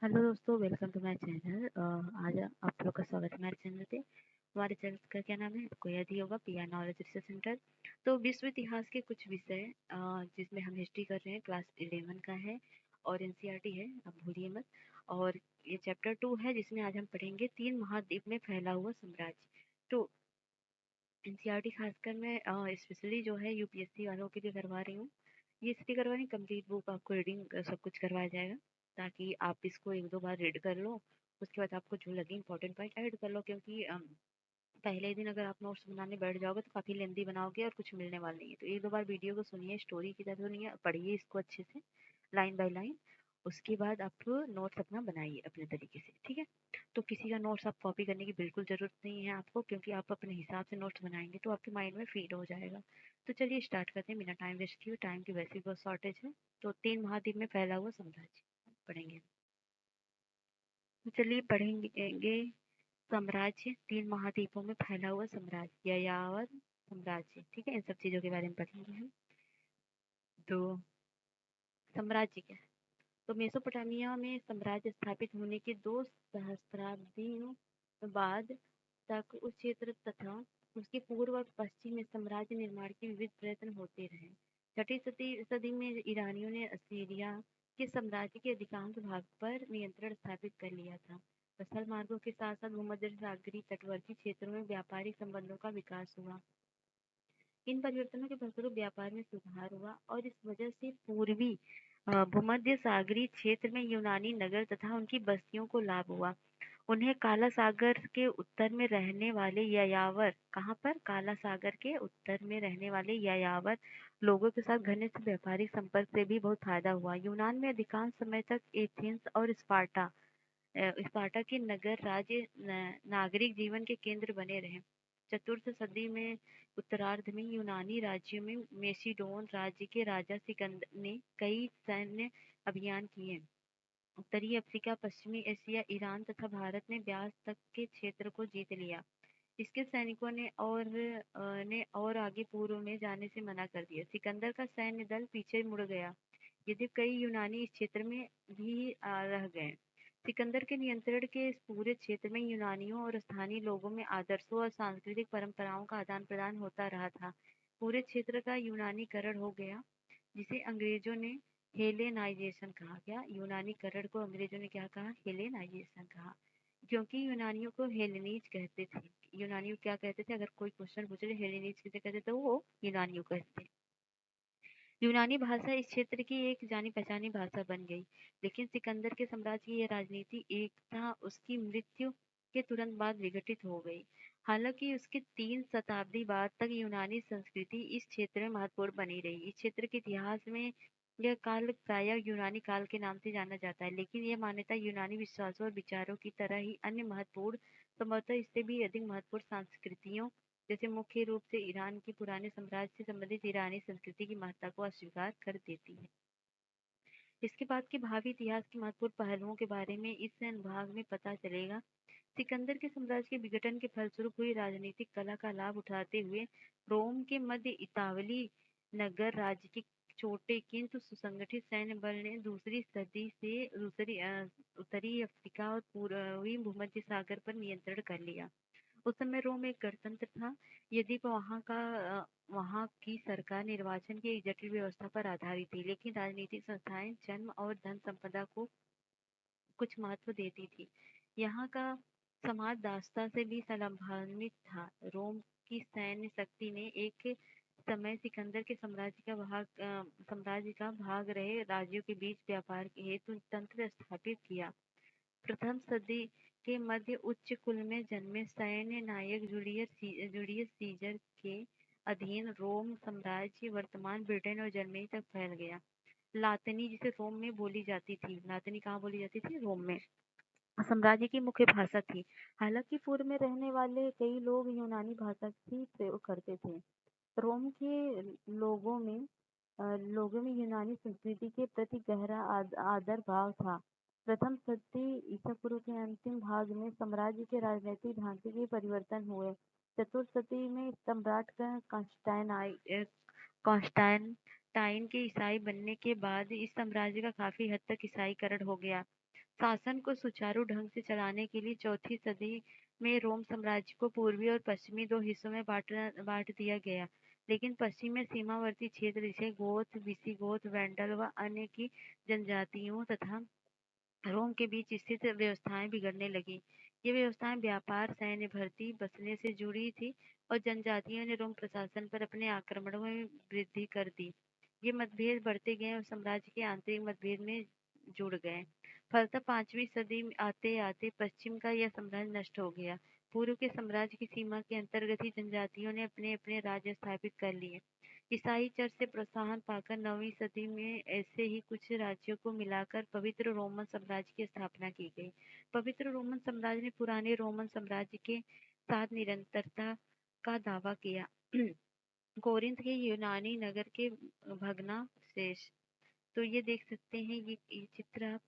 Hello दोस्तों, welcome to my channel. आज आप लोग का स्वागत है हमारे चैनल पे। हमारे चैनल का क्या नाम है आपको याद ही होगा, पीआर नॉलेज रिसर्च सेंटर। तो विश्व इतिहास के कुछ विषय जिसमें हम हिस्ट्री कर रहे हैं, क्लास 11 का है और एनसीईआरटी है, आप भूलिए मत। और ये चैप्टर 2 है जिसमें आज हम पढ़ेंगे तीन महाद्वीप में फैला हुआ साम्राज्य। तो एनसीईआरटी खासकर मैं स्पेशली जो है यूपीएससी वालों के लिए करवा रही हूँ। ये इसलिए करवा रही हूँ, कंप्लीट बुक आपको रीडिंग सब कुछ करवाया जाएगा ताकि आप इसको एक दो बार रीड कर लो। उसके बाद आपको जो लगे इंपॉर्टेंट पॉइंट ऐड कर लो, क्योंकि पहले ही दिन अगर आप नोट्स बनाने बैठ जाओगे तो काफ़ी लेंदी बनाओगे और कुछ मिलने वाला नहीं है। तो एक दो बार वीडियो को सुनिए, स्टोरी की तरह सुनिए, पढ़िए इसको अच्छे से लाइन बाय लाइन। उसके बाद आप नोट्स अपना बनाइए अपने तरीके से, ठीक है। तो किसी का नोट्स आप कॉपी करने की बिल्कुल ज़रूरत नहीं है आपको, क्योंकि आप अपने हिसाब से नोट्स बनाएंगे तो आपके माइंड में फीड हो जाएगा। तो चलिए स्टार्ट करते हैं बिना टाइम वेस्ट किए। टाइम की वैसे भी बहुत शॉर्टेज है। तो तीन महाद्वीप में फैला हुआ साम्राज्य पढ़ेंगे। तो चलिए पढ़ेंगे साम्राज्य, तीन महाद्वीपों में फैला हुआ साम्राज्य, यायावर साम्राज्य, ठीक है। इन सब चीज़ों के बारे में पढ़ेंगे हम। तो साम्राज्य क्या है? तो मेसोपोटामिया में साम्राज्य स्थापित होने के 2 सहस्राब्दियों बाद तक उस क्षेत्र तथा उसके पूर्व और पश्चिम में साम्राज्य निर्माण के विविध प्रयत्न होते रहे। छठी सदी में ईरानियों ने असीरिया के साम्राज्य के अधिकांश भाग पर नियंत्रण स्थापित कर लिया था। स्थल मार्गों के साथ साथ भूमध्य सागरीय तटवर्ती क्षेत्रों में व्यापारिक संबंधों का विकास हुआ। इन परिवर्तनों के फलस्वरूप व्यापार में सुधार हुआ और इस वजह से पूर्वी भूमध्य सागरीय क्षेत्र में यूनानी नगर तथा उनकी बस्तियों को लाभ हुआ। उन्हें काला सागर के उत्तर में रहने वाले यायावर, कहाँ पर? काला सागर के उत्तर में रहने वाले यायावर लोगों के साथ घनिष्ठ व्यापारिक संपर्क से भी बहुत फायदा हुआ। यूनान में अधिकांश समय तक एथेंस और स्पार्टा के नगर राज्य नागरिक जीवन के केंद्र बने रहे। चतुर्थ सदी में उत्तरार्ध में यूनानी राज्यों में मेसिडोन राज्य के राजा सिकंदर ने कई सैन्य अभियान किए। उत्तरी अफ्रीका, पश्चिमी एशिया, ईरान तथा भारत ने ब्यास तक के क्षेत्र को जीत लिया। इसके सैनिकों ने और आगे पूर्व में जाने से मना कर दिया। सिकंदर का सैन्य दल पीछे मुड़ गया, यद्यपि कई यूनानी इस क्षेत्र में भी रह गए। सिकंदर के नियंत्रण के इस पूरे क्षेत्र में यूनानियों और स्थानीय लोगों में आदर्शों और सांस्कृतिक परंपराओं का आदान प्रदान होता रहा था। पूरे क्षेत्र का यूनानीकरण हो गया, जिसे अंग्रेजों ने हेलेनाइजेशन कहा। क्या? यूनानीकरण को अंग्रेजों ने क्या कहा? हेलेनाइजेशन कहा। क्योंकि यूनानियों को हेलेनीज कहते थे। यूनानियों क्या कहते थे? अगर कोई क्वेश्चन पूछे हेलेनीज किसे कहते थे, वो यूनानियों कहते थे। यूनानी भाषा इस क्षेत्र की एक जानी पहचानी भाषा बन गई। लेकिन सिकंदर के साम्राज्य की यह राजनीति एकता उसकी मृत्यु के तुरंत बाद विघटित हो गई। हालांकि उसके 3 शताब्दी बाद तक यूनानी संस्कृति इस क्षेत्र में महत्वपूर्ण बनी रही। इस क्षेत्र के इतिहास में यह काल प्रायः यूनानी काल के नाम से जाना जाता है, लेकिन यह मान्यता यूनानी विश्वासों और विचारों की तरह ही अन्य महत्वपूर्ण, संभवतः इससे भी अधिक महत्वपूर्ण संस्कृतियों, जैसे मुख्य रूप से ईरान की पुराने साम्राज्य से संबंधित ईरानी संस्कृति की महत्ता को अस्वीकार कर देती है। इसके बाद के भावी इतिहास के महत्वपूर्ण पहलुओं के बारे में इस अनुभाग में पता चलेगा। सिकंदर के साम्राज्य के विघटन के फलस्वरूप हुई राजनीतिक कला का लाभ उठाते हुए रोम के मध्य इतावली नगर राज्य के छोटे किंतु सुसंगठित सैन्य बल ने दूसरी सदी से उत्तरी अफ्रीका और पूर्वी भूमध्य सागर पर नियंत्रण कर लिया। उस समय रोम एक गणतंत्र था, यदि वहाँ की सरकार निर्वाचन की एक जटिल व्यवस्था पर आधारित थी, लेकिन राजनीतिक संस्थाएं जन्म और धन संपदा को कुछ महत्व देती थी। यहाँ का समाज दासता से भी लाभान्वित था। रोम की सैन्य शक्ति ने एक समय सिकंदर के साम्राज्य का भाग रहे राज्यों के बीच व्यापार हेतु तंत्र स्थापित किया। प्रथम सदी के मध्य उच्च कुल में जन्मे सैन्य नायक जूलियस सीजर के अधीन रोम साम्राज्य वर्तमान ब्रिटेन और जर्मनी तक फैल गया। लातिनी जिसे रोम में बोली जाती थी, लातिनी कहाँ बोली जाती थी? रोम में साम्राज्य की मुख्य भाषा थी। हालांकि पूर्व में रहने वाले कई लोग यूनानी भाषा की प्रयोग करते थे। रोम के लोगों में यूनानी संस्कृति के प्रति गहरा आदर भाव था। प्रथम सदी ईसा पूर्व के अंतिम भाग में साम्राज्य के राजनीतिक ढांचे के परिवर्तन हुए। चतुर्थ सदी में सम्राट कॉन्स्टेंटाइन के ईसाई बनने के बाद इस साम्राज्य का काफी हद तक ईसाईकरण हो गया। शासन को सुचारू ढंग से चलाने के लिए चौथी सदी में रोम साम्राज्य को पूर्वी और पश्चिमी दो हिस्सों में बांट दिया गया। लेकिन पश्चिम में सीमावर्ती क्षेत्र जिसे गोथ, विसिगोथ, वेंडल व अन्य की जनजातियों तथा रोम के बीच स्थित व्यवस्थाएं बिगड़ने लगी। ये व्यवस्थाएं व्यापार, सैन्य भर्ती, बसने से जुड़ी थी और जनजातियों ने रोम प्रशासन पर अपने आक्रमणों में वृद्धि कर दी। ये मतभेद बढ़ते गए और साम्राज्य के आंतरिक मतभेद में जुड़ गए। फलतः 5वीं सदी में आते आते पश्चिम का यह साम्राज्य नष्ट हो गया। पूर्व के साम्राज्य की सीमा के अंतर्गत ही जनजातियों ने अपने अपने राज्य स्थापित कर लिए। ईसाई चर्च से प्रोत्साहन पाकर 9वीं सदी में ऐसे ही कुछ राज्यों को मिलाकर पवित्र रोमन साम्राज्य की स्थापना की गई। पवित्र रोमन साम्राज्य ने पुराने रोमन साम्राज्य के साथ निरंतरता का दावा किया। कोरिंथ के यूनानी नगर के भग्नावशेष, तो ये देख सकते हैं, ये चित्र आप,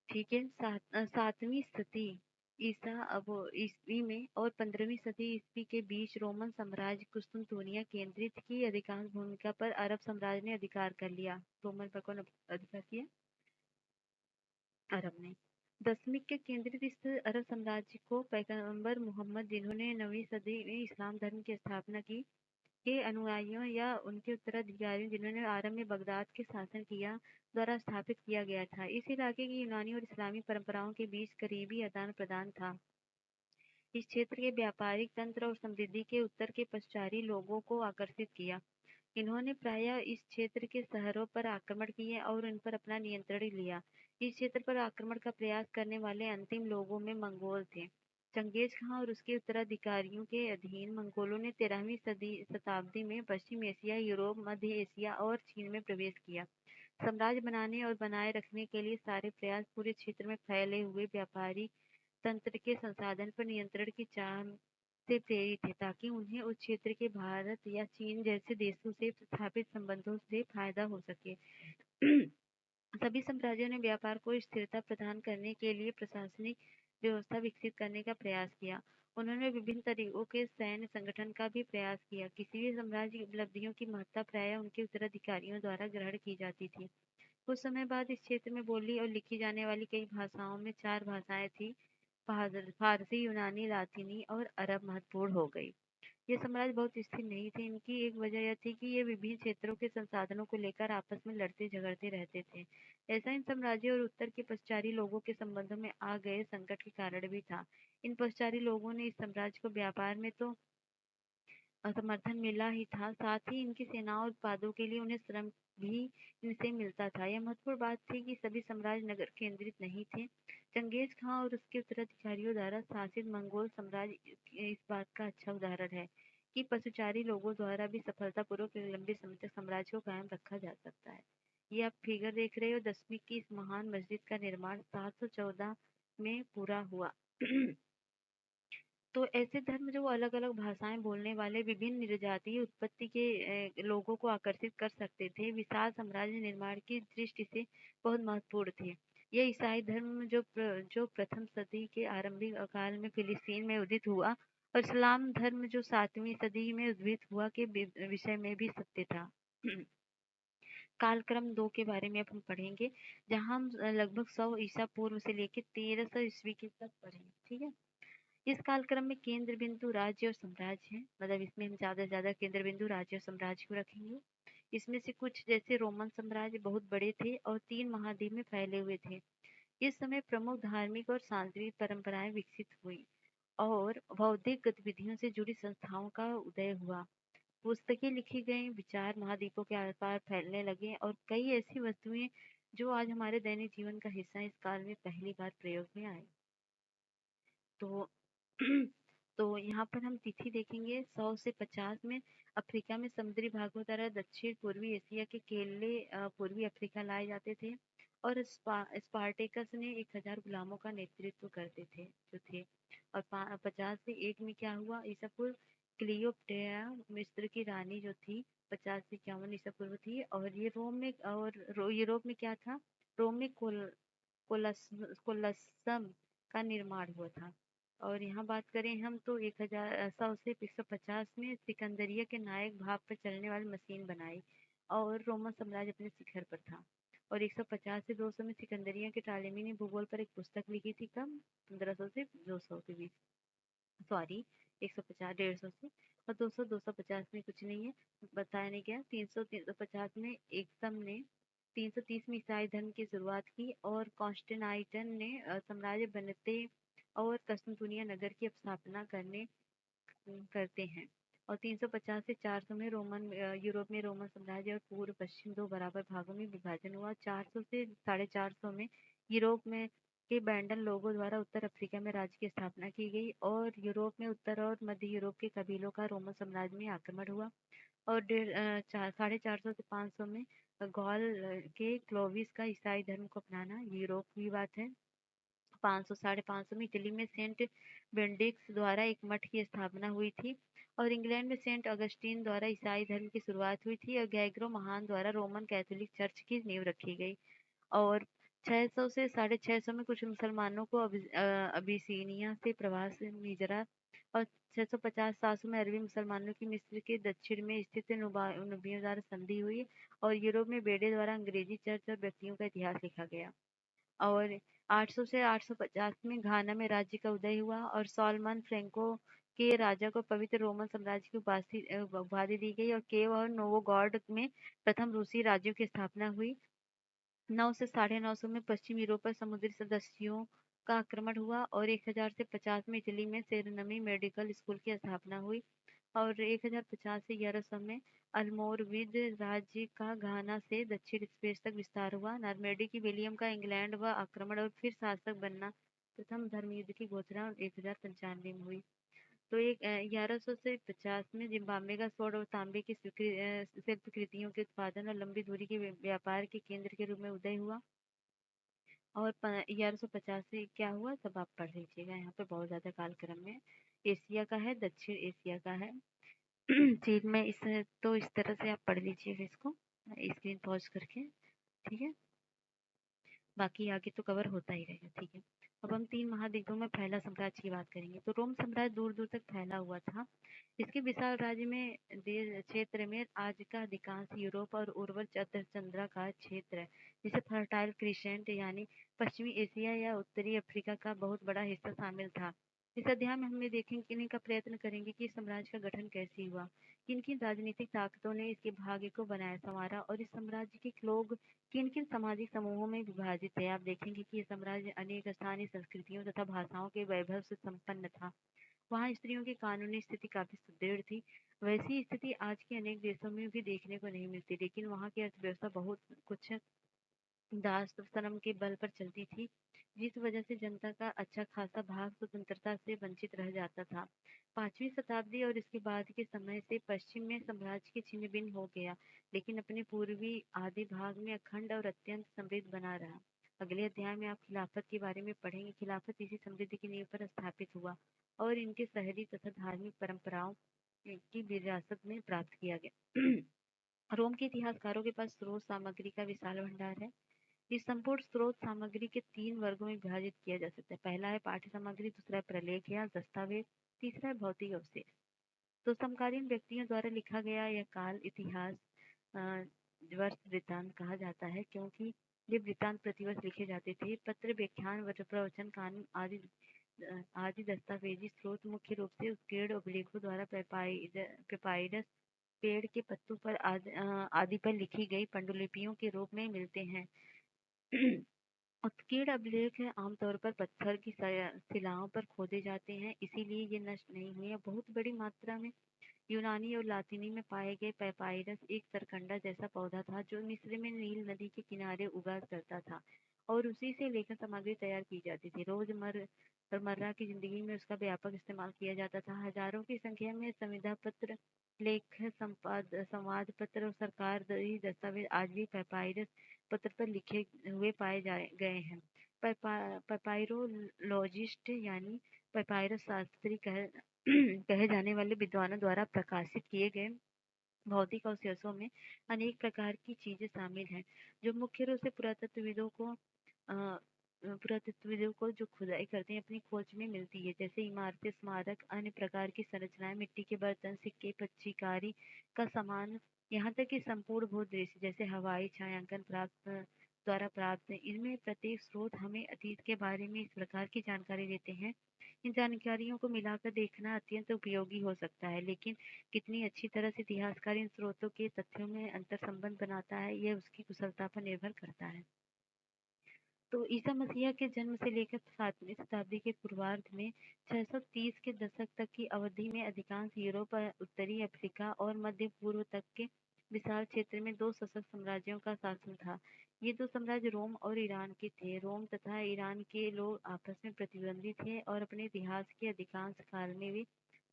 ठीक है। 7वीं सदी ईसा अब ईस्वी में और 15वीं सदी ईस्वी के बीच रोमन साम्राज्य कुस्तुनतुनिया केंद्रित की अधिकांश भूमिका पर अरब साम्राज्य ने अधिकार कर लिया। रोमन पर कौन अधिकार किया? अरब ने। दशमिक के केंद्रित इस अरब साम्राज्य को पैगंबर मोहम्मद, जिन्होंने 9वीं सदी में इस्लाम धर्म की स्थापना की, के अनुयायियों या उनके उत्तराधिकारियों, जिन्होंने आरंभ में बगदाद के शासन किया, द्वारा स्थापित किया गया था। इस इलाके की यूनानी और इस्लामी परंपराओं के बीच करीबी आदान प्रदान था। इस क्षेत्र के व्यापारिक तंत्र और समृद्धि के उत्तर के पश्चारी लोगों को आकर्षित किया। इन्होंने प्रायः इस क्षेत्र के शहरों पर आक्रमण किए और उन पर अपना नियंत्रण लिया। इस क्षेत्र पर आक्रमण का प्रयास करने वाले अंतिम लोगों में मंगोल थे। चंगेज खां और उसके उत्तराधिकारियों के अधीन मंगोलों ने 13वीं शताब्दी में पश्चिम एशिया, यूरोप, मध्य एशिया और चीन में प्रवेश किया। साम्राज्य बनाने और बनाए रखने के लिए सारे प्रयास पूरे क्षेत्र में फैले हुए व्यापारी तंत्र के संसाधन पर नियंत्रण की चाह से प्रेरित थे, ताकि उन्हें उस क्षेत्र के भारत या चीन जैसे देशों से स्थापित संबंधों से फायदा हो सके। सभी साम्राज्यों ने व्यापार को स्थिरता प्रदान करने के लिए प्रशासनिक व्यवस्था विकसित करने का प्रयास किया। उन्होंने विभिन्न तरीकों के सैन्य संगठन का भी प्रयास किया। किसी भी साम्राज्य की उपलब्धियों की महत्ता प्रायः उनके उत्तराधिकारियों द्वारा ग्रहण की जाती थी। कुछ समय बाद इस क्षेत्र में बोली और लिखी जाने वाली कई भाषाओं में 4 भाषाएं थी: फारसी, यूनानी, लातीनी और अरब महत्वपूर्ण हो गई। ये साम्राज्य बहुत स्थिर नहीं थे। इनकी एक वजह यह थी कि ये विभिन्न क्षेत्रों के संसाधनों को लेकर आपस में लड़ते झगड़ते रहते थे। ऐसा इन साम्राज्यों और उत्तर के पश्चारी लोगों के संबंधों में आ गए संकट के कारण भी था। इन पश्चारी लोगों ने इस साम्राज्य को व्यापार में तो समर्थन मिला ही था, साथ ही इनकी सेनाओं और उत्पादों के लिए उन्हें श्रम भी इनसे मिलता था। यह महत्वपूर्ण बात थी कि सभी साम्राज्य नगर केंद्रित नहीं थे। चंगेज खां और उसके उत्तराधिकारियों द्वारा शासित मंगोल साम्राज्य इस बात का अच्छा उदाहरण है कि पशुचारी लोगों द्वारा भी सफलतापूर्वक लंबे समय तक साम्राज्य को कायम रखा जा सकता है। ये आप फिगर देख रहे हो। दसवीं की इस महान मस्जिद का निर्माण 714 में पूरा हुआ। तो ऐसे धर्म जो अलग अलग भाषाएं बोलने वाले विभिन्न निर्जातीय उत्पत्ति के लोगों को आकर्षित कर सकते थे, विशाल साम्राज्य निर्माण की दृष्टि से बहुत महत्वपूर्ण थे। यह ईसाई धर्म जो प्रथम सदी के आरंभिक काल में फिलिस्तीन में उदित हुआ और इस्लाम धर्म जो 7वीं सदी में उद्भूत हुआ के विषय में भी सत्य था। कालक्रम 2 के बारे में अब हम पढ़ेंगे, जहाँ हम लगभग 100 ईसा पूर्व से लेकर 1300 ईस्वी के तक पढ़ेंगे। ठीक है। इस कालक्रम में केंद्र बिंदु राज्य और साम्राज्य है, मतलब इसमें हम ज्यादा से ज्यादा केंद्र बिंदु राज्य और साम्राज्य को रखेंगे। इसमें से कुछ जैसे रोमन साम्राज्य बहुत बड़े थे और 3 महाद्वीप में फैले हुए थे। इस समय प्रमुख धार्मिक और सांस्कृतिक परंपराएं विकसित हुई और बौद्धिक गतिविधियों से जुड़ी संस्थाओं का उदय हुआ। पुस्तकें लिखी गई, विचार महाद्वीपों के आर पार फैलने लगे और कई ऐसी वस्तुएं जो आज हमारे दैनिक जीवन का हिस्सा इस काल में पहली बार प्रयोग में आई। तो तो यहाँ पर हम तिथि देखेंगे। 100 से 50 में अफ्रीका में समुद्री भागों द्वारा दक्षिण पूर्वी एशिया के केले पूर्वी अफ्रीका लाए जाते थे और स्पार्टेकस ने 1000 गुलामों का नेतृत्व करते थे जो थे। और 50 से 1 में क्या हुआ? ईसा पूर्व क्लियोपेट्रा मिस्र की रानी जो थी 50 से 51 ईसा पूर्व थी। और ये रोम में और यूरोप में क्या था? रोम में कोलसम का निर्माण हुआ था। और यहाँ बात करें हम तो 1100 से 150 में सिकंदरिया के नायक भाप पर चलने वाली मशीन बनाई और रोमन साम्राज्य अपने शिखर पर था। और 150 से 200 में सिकंदरिया के टालेमी ने भूगोल पर एक पुस्तक लिखी थी। कब? 1500 से 200 के बीच, सॉरी 150 150 से, और 200 250 में कुछ नहीं है, बताया नहीं गया। 300 350 में एकदम ने 330 में ईसाई धर्म की शुरुआत की और कॉन्स्टेंटाइन ने साम्राज्य बनते और कस्तूनतनिया नगर की स्थापना करते हैं। और 350 से 400 में यूरोप में रोमन साम्राज्य और पूर्व पश्चिम दो बराबर भागों में विभाजन हुआ। 400 से 450 में यूरोप में के बैंडन लोगों द्वारा उत्तर अफ्रीका में राज्य की स्थापना की गई और यूरोप में उत्तर और मध्य यूरोप के कबीलों का रोमन साम्राज्य में आक्रमण हुआ। और 450 से 500 में गॉल के क्लोविस का ईसाई धर्म को अपनाना, यूरोप की बात है। 500 550 में इटली में सेंट बेनेडिक्ट द्वारा एक मठ की स्थापना हुई थी। और इंग्लैंड में सेंट अगस्टीन द्वारा ईसाई धर्म की शुरुआत हुई थी और गैग्रो महान द्वारा रोमन कैथोलिक चर्च की नींव रखी गई। और 600 से 650 में कुछ मुसलमानों को अबिसीनिया से प्रवास मिजरा, और 650-700 में अरबी मुसलमानों की मिस्र के दक्षिण में स्थित नुबियों द्वारा संधि हुई और यूरोप में बेड़े द्वारा अंग्रेजी चर्च और व्यक्तियों का इतिहास लिखा गया। और 800 से 850 में घाना में राज्य का उदय हुआ और सॉलमन फ्रैंको के राजा को पवित्र रोमन साम्राज्य की उपाधि दी गई और केव और नोवोगॉर्ड में प्रथम रूसी राज्यों की स्थापना हुई। 9 से 950 में पश्चिम यूरोप पर समुद्री सदस्यों का आक्रमण हुआ और 1000 से 50 में इटली में सेरेनमी मेडिकल स्कूल की स्थापना हुई। और 1050 से 1100 में अल्मोरविद राज्य का घाना से दक्षिण स्पेन तक विस्तार हुआ। नॉर्मैंडी की विलियम का इंग्लैंड व आक्रमण और फिर शासक बनना, प्रथम धर्म युद्ध की घोषणा 1095 में हुई। तो एक 1100 से 50 में जिम्बाब्वे का स्वर्ण और तांबे की शिल्पकृतियों के उत्पादन और लंबी दूरी के व्यापार के केंद्र के रूप में उदय हुआ। और 1150 से क्या हुआ सब आप पढ़ लीजिएगा, यहाँ पे बहुत ज्यादा कालक्रम में एशिया का है, दक्षिण एशिया का है। चीन में तो इस तरह से आप पढ़ लीजिएगा इसको स्क्रीन पॉज करके, ठीक है। बाकी आगे तो कवर होता ही रहेगा, ठीक है। अब हम 3 महाद्वीपों में फैला साम्राज्य की बात करेंगे। तो रोम साम्राज्य दूर दूर तक फैला हुआ था। इसके विशाल राज्य में क्षेत्र में आज का अधिकांश यूरोप और उर्वर चंद्रा का क्षेत्र है, जिसे फर्टाइल क्रिसेंट यानी पश्चिमी एशिया या उत्तरी अफ्रीका का बहुत बड़ा हिस्सा शामिल था। इस अध्याय में हम देखेंगे का प्रयत्न करेंगे कि साम्राज्य का गठन कैसे हुआ, किन किन राजनीतिक ताकतों ने इसके भाग्य को बनाया संवारा और इस साम्राज्य के लोग किन किन सामाजिक समूहों में विभाजित है। आप देखेंगे कि यह साम्राज्य अनेक स्थानीय संस्कृतियों तथा भाषाओं के वैभव से संपन्न था। वहाँ स्त्रियों की कानूनी स्थिति काफी सुदृढ़ थी। वैसी स्थिति आज के अनेक देशों में भी देखने को नहीं मिलती, लेकिन वहाँ की अर्थव्यवस्था बहुत कुछ दास श्रम के बल पर चलती थी, जिस वजह से जनता का अच्छा खासा भाग स्वतंत्रता से वंचित रह जाता था। 5वीं शताब्दी और इसके बाद के समय से पश्चिम में साम्राज्य के छिन्न भिन्न हो गया, लेकिन अपने पूर्वी आधे भाग में अखंड और अत्यंत समृद्ध बना रहा। अगले अध्याय में आप खिलाफत के बारे में पढ़ेंगे। खिलाफत इसी समृद्धि की नींव पर स्थापित हुआ और इनके शहरी तथा धार्मिक परंपराओं की विरासत में प्राप्त किया गया। रोम के इतिहासकारों के पास स्रोत सामग्री का विशाल भंडार है। इस संपूर्ण स्रोत सामग्री के 3 वर्गों में विभाजित किया जा सकता है। पहला है पाठ्य सामग्री, दूसरा है प्रलेख या दस्तावेज, तीसरा है भौतिक अवशेष। तो समकालीन व्यक्तियों द्वारा लिखा गया यह काल इतिहास वर्ष वृत्तांत कहा जाता है, क्योंकि ये वृत्तांत प्रतिवर्ष लिखे जाते थे। पत्र, व्याख्यान, प्रवचन, कानून आदि दस्तावेजी स्रोत मुख्य रूप से उत्कीर्ण अभिलेखों द्वारा पेपाइरस पेड़ के पत्तों पर आदि पर लिखी गई पांडुलिपियों के रूप में मिलते हैं। उत्कीर्ण अभिलेख आमतौर पर पत्थर की शिलाओं पर खोदे जाते हैं, इसीलिए ये नष्ट नहीं हुए। बहुत बड़ी मात्रा में यूनानी और लातिनी में पाए गए पेपाइरस एक सरकंडा जैसा पौधा था जो मिस्र में नील नदी के किनारे उगा करता था और उसी से लेखन सामग्री तैयार की जाती थी। रोजमर्रा की जिंदगी में उसका व्यापक इस्तेमाल किया जाता था। हजारों की संख्या में संविदा पत्र, लेख, संवाद पत्र और सरकारी दस्तावेज आज भी पेपाइरस पत्र पर लिखे हुए पाए गए हैं। पेपाइरोलॉजिस्ट यानी पेपाइरस शास्त्री कहे जाने वाले विद्वानों द्वारा प्रकाशित किए गए भौतिक अवशेषों में अनेक प्रकार की चीजें शामिल हैं, जो मुख्य रूप से पुरातत्वविदों को जो खुदाई करते हैं अपनी खोज में मिलती है, जैसे इमारतें, स्मारक, अन्य प्रकार की संरचनाएं, मिट्टी के बर्तन, सिक्के, पच्चीकारी का सामान, यहाँ तक कि संपूर्ण भूदृश्य जैसे हवाई छायांकन प्राप्त द्वारा प्राप्त है। इनमें प्रत्येक स्रोत हमें अतीत के बारे में इस प्रकार की जानकारी देते हैं। इन जानकारियों को मिलाकर देखना अत्यंत उपयोगी हो सकता है, लेकिन कितनी अच्छी तरह से इतिहासकार इन स्रोतों के तथ्यों में अंतर संबंध बनाता है, यह उसकी कुशलता पर निर्भर करता है। तो ईसा मसीह के जन्म से लेकर 7वीं शताब्दी के पूर्वार्ध में 630 के दशक तक की अवधि में अधिकांश यूरोप, उत्तरी अफ्रीका और मध्य पूर्व तक के विशाल क्षेत्र में दो सशक्त साम्राज्यों का शासन था। ये दो साम्राज्य रोम और ईरान के थे। रोम तथा ईरान के लोग आपस में प्रतिद्वंदी थे और अपने इतिहास के अधिकांश काल में वे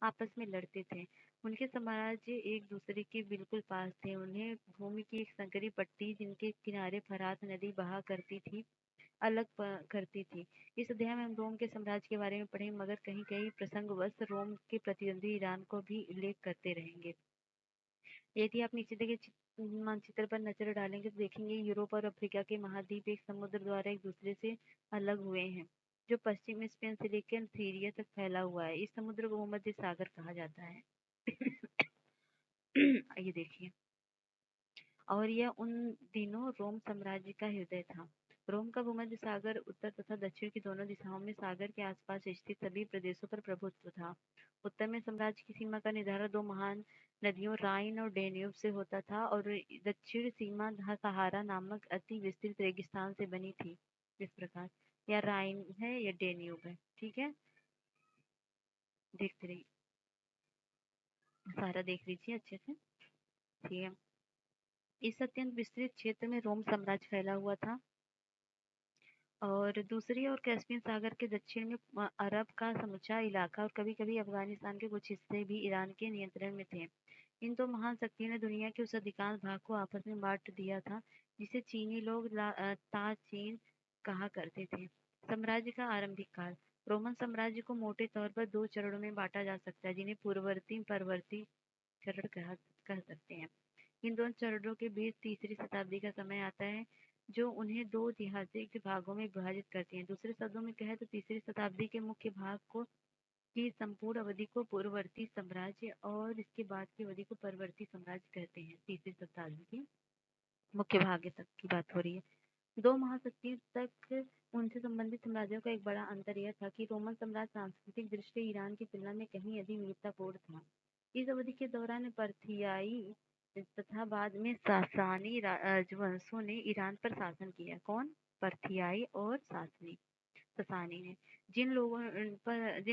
आपस में लड़ते थे। उनके साम्राज्य एक दूसरे के बिल्कुल पास थे। उन्हें भूमि की एक संकरी पट्टी, जिनके किनारे फरात नदी बहा करती थी, अलग करती थी। इस अध्याय में हम रोम के साम्राज्य के बारे में पढ़ेंगे, मगर कहीं कहीं प्रसंगवश रोम के प्रतिद्वंदी ईरान को भी उल्लेख करते रहेंगे। यदि आप नीचे देखे मानचित्र पर नजर डालेंगे तो देखेंगे यूरोप और अफ्रीका के महाद्वीप एक समुद्र द्वारा एक दूसरे से अलग हुए हैं, जो पश्चिम स्पेन से लेकर सीरिया तक फैला हुआ है। इस समुद्र को भूमध्य सागर कहा जाता है। ये देखिए, और यह उन दिनों रोम साम्राज्य का हृदय था। रोम का भूमध्य सागर उत्तर तथा दक्षिण की दोनों दिशाओं में सागर के आसपास स्थित सभी प्रदेशों पर प्रभुत्व था। उत्तर में साम्राज्य की सीमा का निर्धारण दो महान नदियों राइन और डेन्यूब से होता था, और दक्षिण सीमा सहारा नामक अति विस्तृत रेगिस्तान से बनी थी। इस प्रकार या राइन है या डेन्यूब है, ठीक है, देखते रहिए, सारा देख लीजिए अच्छे से, ठीक है। इस अत्यंत विस्तृत क्षेत्र में रोम साम्राज्य फैला हुआ था, और दूसरी ओर कैस्पियन सागर के दक्षिण में अरब का समूचा इलाका और कभी-कभी अफगानिस्तान के कुछ हिस्से भी ईरान के नियंत्रण में थे। इन दो महान शक्तियों ने दुनिया के उस अधिकांश भाग को आपस में बांट दिया था, जिसे चीनी लोग ताचीन कहा करते थे। साम्राज्य का आरंभिक काल। रोमन साम्राज्य को मोटे तौर पर दो चरणों में बांटा जा सकता है, जिन्हें पूर्ववर्ती परवर्ती चरण कह सकते हैं। इन दोनों चरणों के बीच तीसरी शताब्दी का समय आता है, जो उन्हें दो ऐतिहासिक भागों में विभाजित करती है। दूसरे शब्दों में कहें तो तीसरी शताब्दी के मुख्य भाग को की संपूर्ण अवधि को पूर्ववर्ती साम्राज्य और इसके बाद की अवधि को परवर्ती साम्राज्य कहते हैं। तीसरी शताब्दी की मुख्य भाग तक की बात हो रही है। दो महाशक्तियों तक उनसे संबंधित साम्राज्यों का एक बड़ा अंतर यह था कि रोमन साम्राज्य सांस्कृतिक दृष्टि ईरान की तुलना में कहीं अधिक विविधतापूर्ण था। इस अवधि के दौरान पर्थियाई तथा बाद में सासानी राजवंशों ने ईरान पर शासन किया। कौन? पर्थियाई और ससानी ने। जिन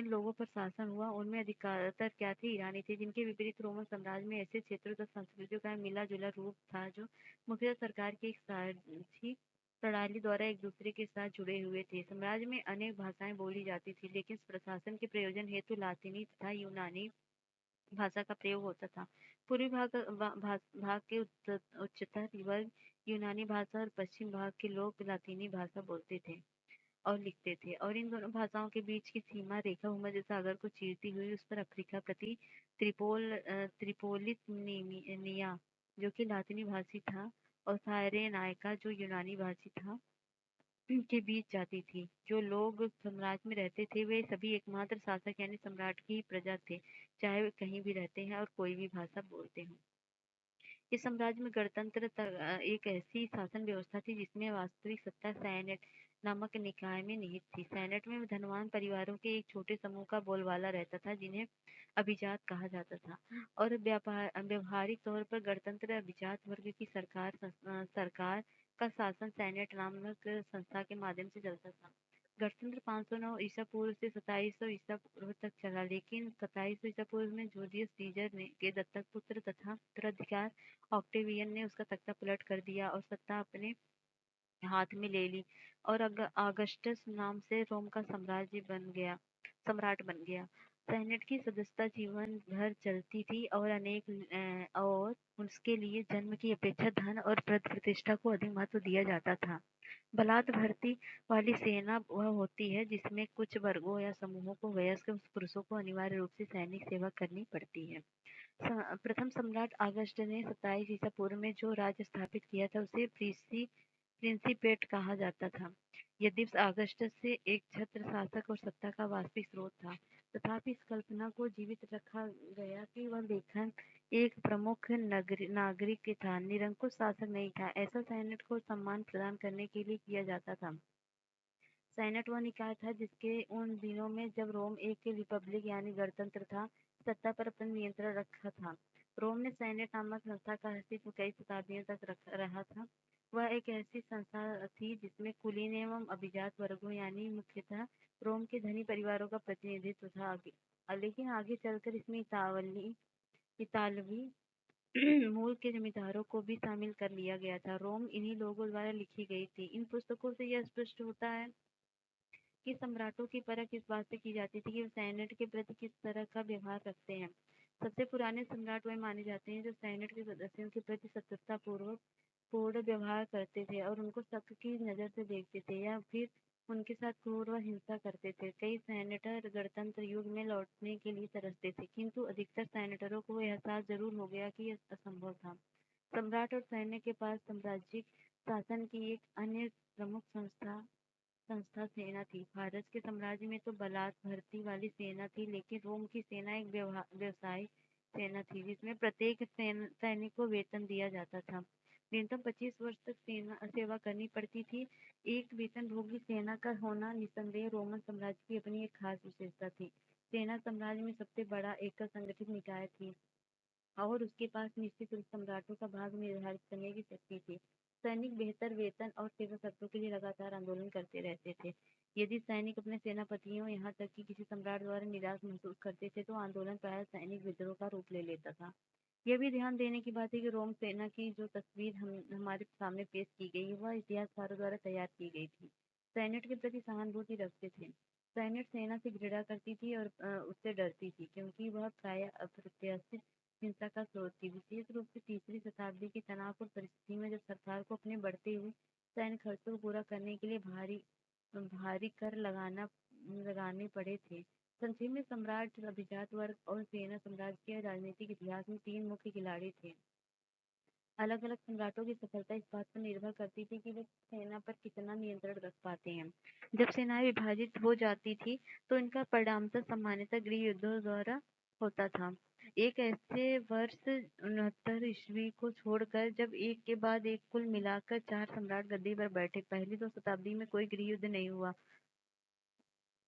लोगों पर शासन हुआ उनमें अधिकतर क्या थे? ईरानी थे, जिनके विपरीत रोमन साम्राज्य में ऐसे क्षेत्रों तथा संस्कृतियों का मिला जुला रूप था जो मुख्यतः सरकार की एक साझी प्रणाली द्वारा एक दूसरे के साथ जुड़े हुए थे। साम्राज्य में अनेक भाषाएं बोली जाती थी, लेकिन प्रशासन के प्रयोजन हेतु लातीनी तथा यूनानी भाषा का प्रयोग होता था। पूर्वी भाग के उच्चतर वर्ग यूनानी भाषा और पश्चिम भाग के लोग लातीनी भाषा बोलते थे और लिखते थे, और इन दोनों भाषाओं के बीच की सीमा रेखा भूमध्य सागर को चीरती हुई उस पर अफ्रीका प्रति त्रिपोलितनिया, जो कि लातीनी भाषी था, और सायरेनाइका, जो यूनानी भाषी था, के बीच जाती थी। जो लोग साम्राज्य में रहते थे वे सभी एकमात्र शासक यानी सम्राट की प्रजा थे, चाहे वे कहीं भी रहते हैं और कोई भी भाषा बोलते हों। इस साम्राज्य में गणतंत्र एक ऐसी शासन व्यवस्था थी जिसमें वास्तविक सत्ता सेनेट नामक निकाय में निहित थी। सेनेट में धनवान परिवारों के एक छोटे समूह का बोलबाला रहता था, जिन्हें अभिजात कहा जाता था, और व्यवहारिक तौर पर गणतंत्र अभिजात वर्ग की सरकार का शासन सेनेट नामक संस्था के माध्यम से चलता था। गणतंत्र 509 ईसा पूर्व से 2700 ईसा पूर्व तक चला, लेकिन 2700 ईसा पूर्व में जूलियस सीजर ने के दत्तक पुत्र तथा उत्तराधिकार ऑक्टेवियन ने उसका तख्ता पलट कर दिया और सत्ता अपने हाथ में ले ली, और अगस्टस नाम से रोम का सम्राट बन गया। सेनेट की सदस्यता जीवन भर चलती थी, और उसके लिए जन्म की अपेक्षा धन और पद प्रतिष्ठा को अधिक महत्व दिया जाता था। बलात् भर्ती वाली सेना वह होती है जिसमें कुछ वर्गों या समूहों को वयस्क पुरुषों को अनिवार्य रूप से सैनिक सेवा करनी पड़ती है। प्रथम सम्राट अगस्ट ने 27 ईसा पूर्व में जो राज्य स्थापित किया था उसे प्रिंसिपेट कहा जाता था। यद्यपि अगस्टस से एक छत्र शासक और सत्ता का वास्तविक स्रोत था, तथापि इस कल्पना को जीवित रखा गया कि वह लेखन एक प्रमुख नागरिक था, निरंकुश शासक नहीं था। ऐसा सेनेट को सम्मान प्रदान करने के लिए किया जाता था। सेनेट वह निकाय था जिसके उन दिनों में जब रोम एक रिपब्लिक यानी गणतंत्र था, सत्ता पर अपना नियंत्रण रखा था। रोम ने सेनेट नामक संस्था का अस्तित्व कई शताब्दियों तक रहा था। वह एक ऐसी संस्था थी जिसमें कुलीन एवं अभिजात वर्गों यानी मुख्यतः रोम के धनी परिवारों का प्रतिनिधित्व था। लेकिन आगे चलकर इसमें इतालवी मूल के जमींदारों को भी शामिल कर लिया गया था। रोम इन्हीं लोगों द्वारा लिखी गई थी। इन पुस्तकों से यह स्पष्ट होता है कि सम्राटों की परख इस बात से की जाती थी कि वे सेनेट के प्रति किस तरह का व्यवहार रखते हैं। सबसे पुराने सम्राट वह माने जाते हैं जो सेनेट के सदस्यों के प्रति सतर्कता पूर्वक पूर्ण व्यवहार करते थे और उनको शक की नजर से देखते थे या फिर उनके साथ क्रूर व हिंसा करते थे। कई सेनेटर गणतंत्र युग में लौटने के लिए तरसते थे, किंतु अधिकतर सेनेटरों को एहसास जरूर हो गया कि यह असंभव था। सम्राट और सैन्य के पास साम्राज्यिक शासन की एक अन्य प्रमुख संस्था सेना थी। फारस के साम्राज्य में तो बलात् भर्ती वाली सेना थी, लेकिन रोम की सेना एक व्यवसायिक सेना थी जिसमें प्रत्येक सैनिक को वेतन दिया जाता था। न्यूनतम 25 वर्ष तक सेवा करनी पड़ती थी। एक वेतनभोगी सेना का होना निस्संदेह रोमन साम्राज्य की अपनी एक खास विशेषता थी। सेना साम्राज्य में सबसे बड़ा एकल संगठित निकाय थी और उसके पास निश्चित रूप सम्राटों का भाग निर्धारित करने की शक्ति थी। सैनिक बेहतर वेतन और सेवा शर्तों के लिए लगातार आंदोलन करते रहते थे। यदि सैनिक अपने सेनापतियों यहाँ तक कि किसी सम्राट द्वारा निराश महसूस करते थे तो आंदोलन प्रायः सैनिक विद्रोह का रूप ले लेता था। यह भी ध्यान देने की बात है कि रोम सेना की जो तस्वीर हमारे सामने पेश की गई वह इतिहासकारों द्वारा तैयार की गई थी। सेनेट के प्रति सहानुभूति रखते थे। सेनेट सेना से घृणा करती थी और उससे डरती थी क्योंकि वह प्रायः अप्रत्याशित हिंसा का स्रोत थी। विशेष रूप से तीसरी शताब्दी की तनावपूर्ण परिस्थिति में जब सरकार को अपने बढ़ते हुए सैन्य खर्चों को पूरा करने के लिए भारी भारी कर लगाने पड़े थे। संक्षेप में सम्राट, अभिजात वर्ग और सेना साम्राज्य के राजनीतिक इतिहास में तीन मुख्य खिलाड़ी थे। अलग अलग सम्राटों की सफलता इस बात पर निर्भर करती थी कि वे सेना पर कितना नियंत्रण रख पाते हैं। जब सेनाएं विभाजित हो जाती थी तो इनका परिणामतः सामान्यतः गृह युद्धों द्वारा होता था। एक ऐसे वर्ष 69 ईस्वी को छोड़कर जब एक के बाद एक कुल मिलाकर 4 सम्राट गद्दी पर बैठे। पहली 2 शताब्दी में कोई गृह युद्ध नहीं हुआ,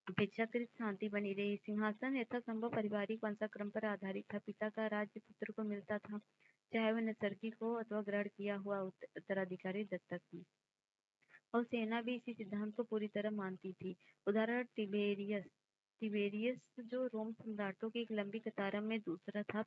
अपेक्षाकृत शांति बनी रही। सिंहासन यथासंभव पारिवारिक वंशाक्रम पर आधारित था। पिता का राज्य पुत्र को मिलता था, चाहे वह नैसर्गिक हो अथवा ग्रहण किया हुआ उत्तराधिकारी दत्तक हो। और सेना भी इसी सिद्धांत को पूरी तरह मानती थी। उदाहरण टिबेरियस तिबेरियस जो रोम सम्राटों की एक लंबी कतार में दूसरा था।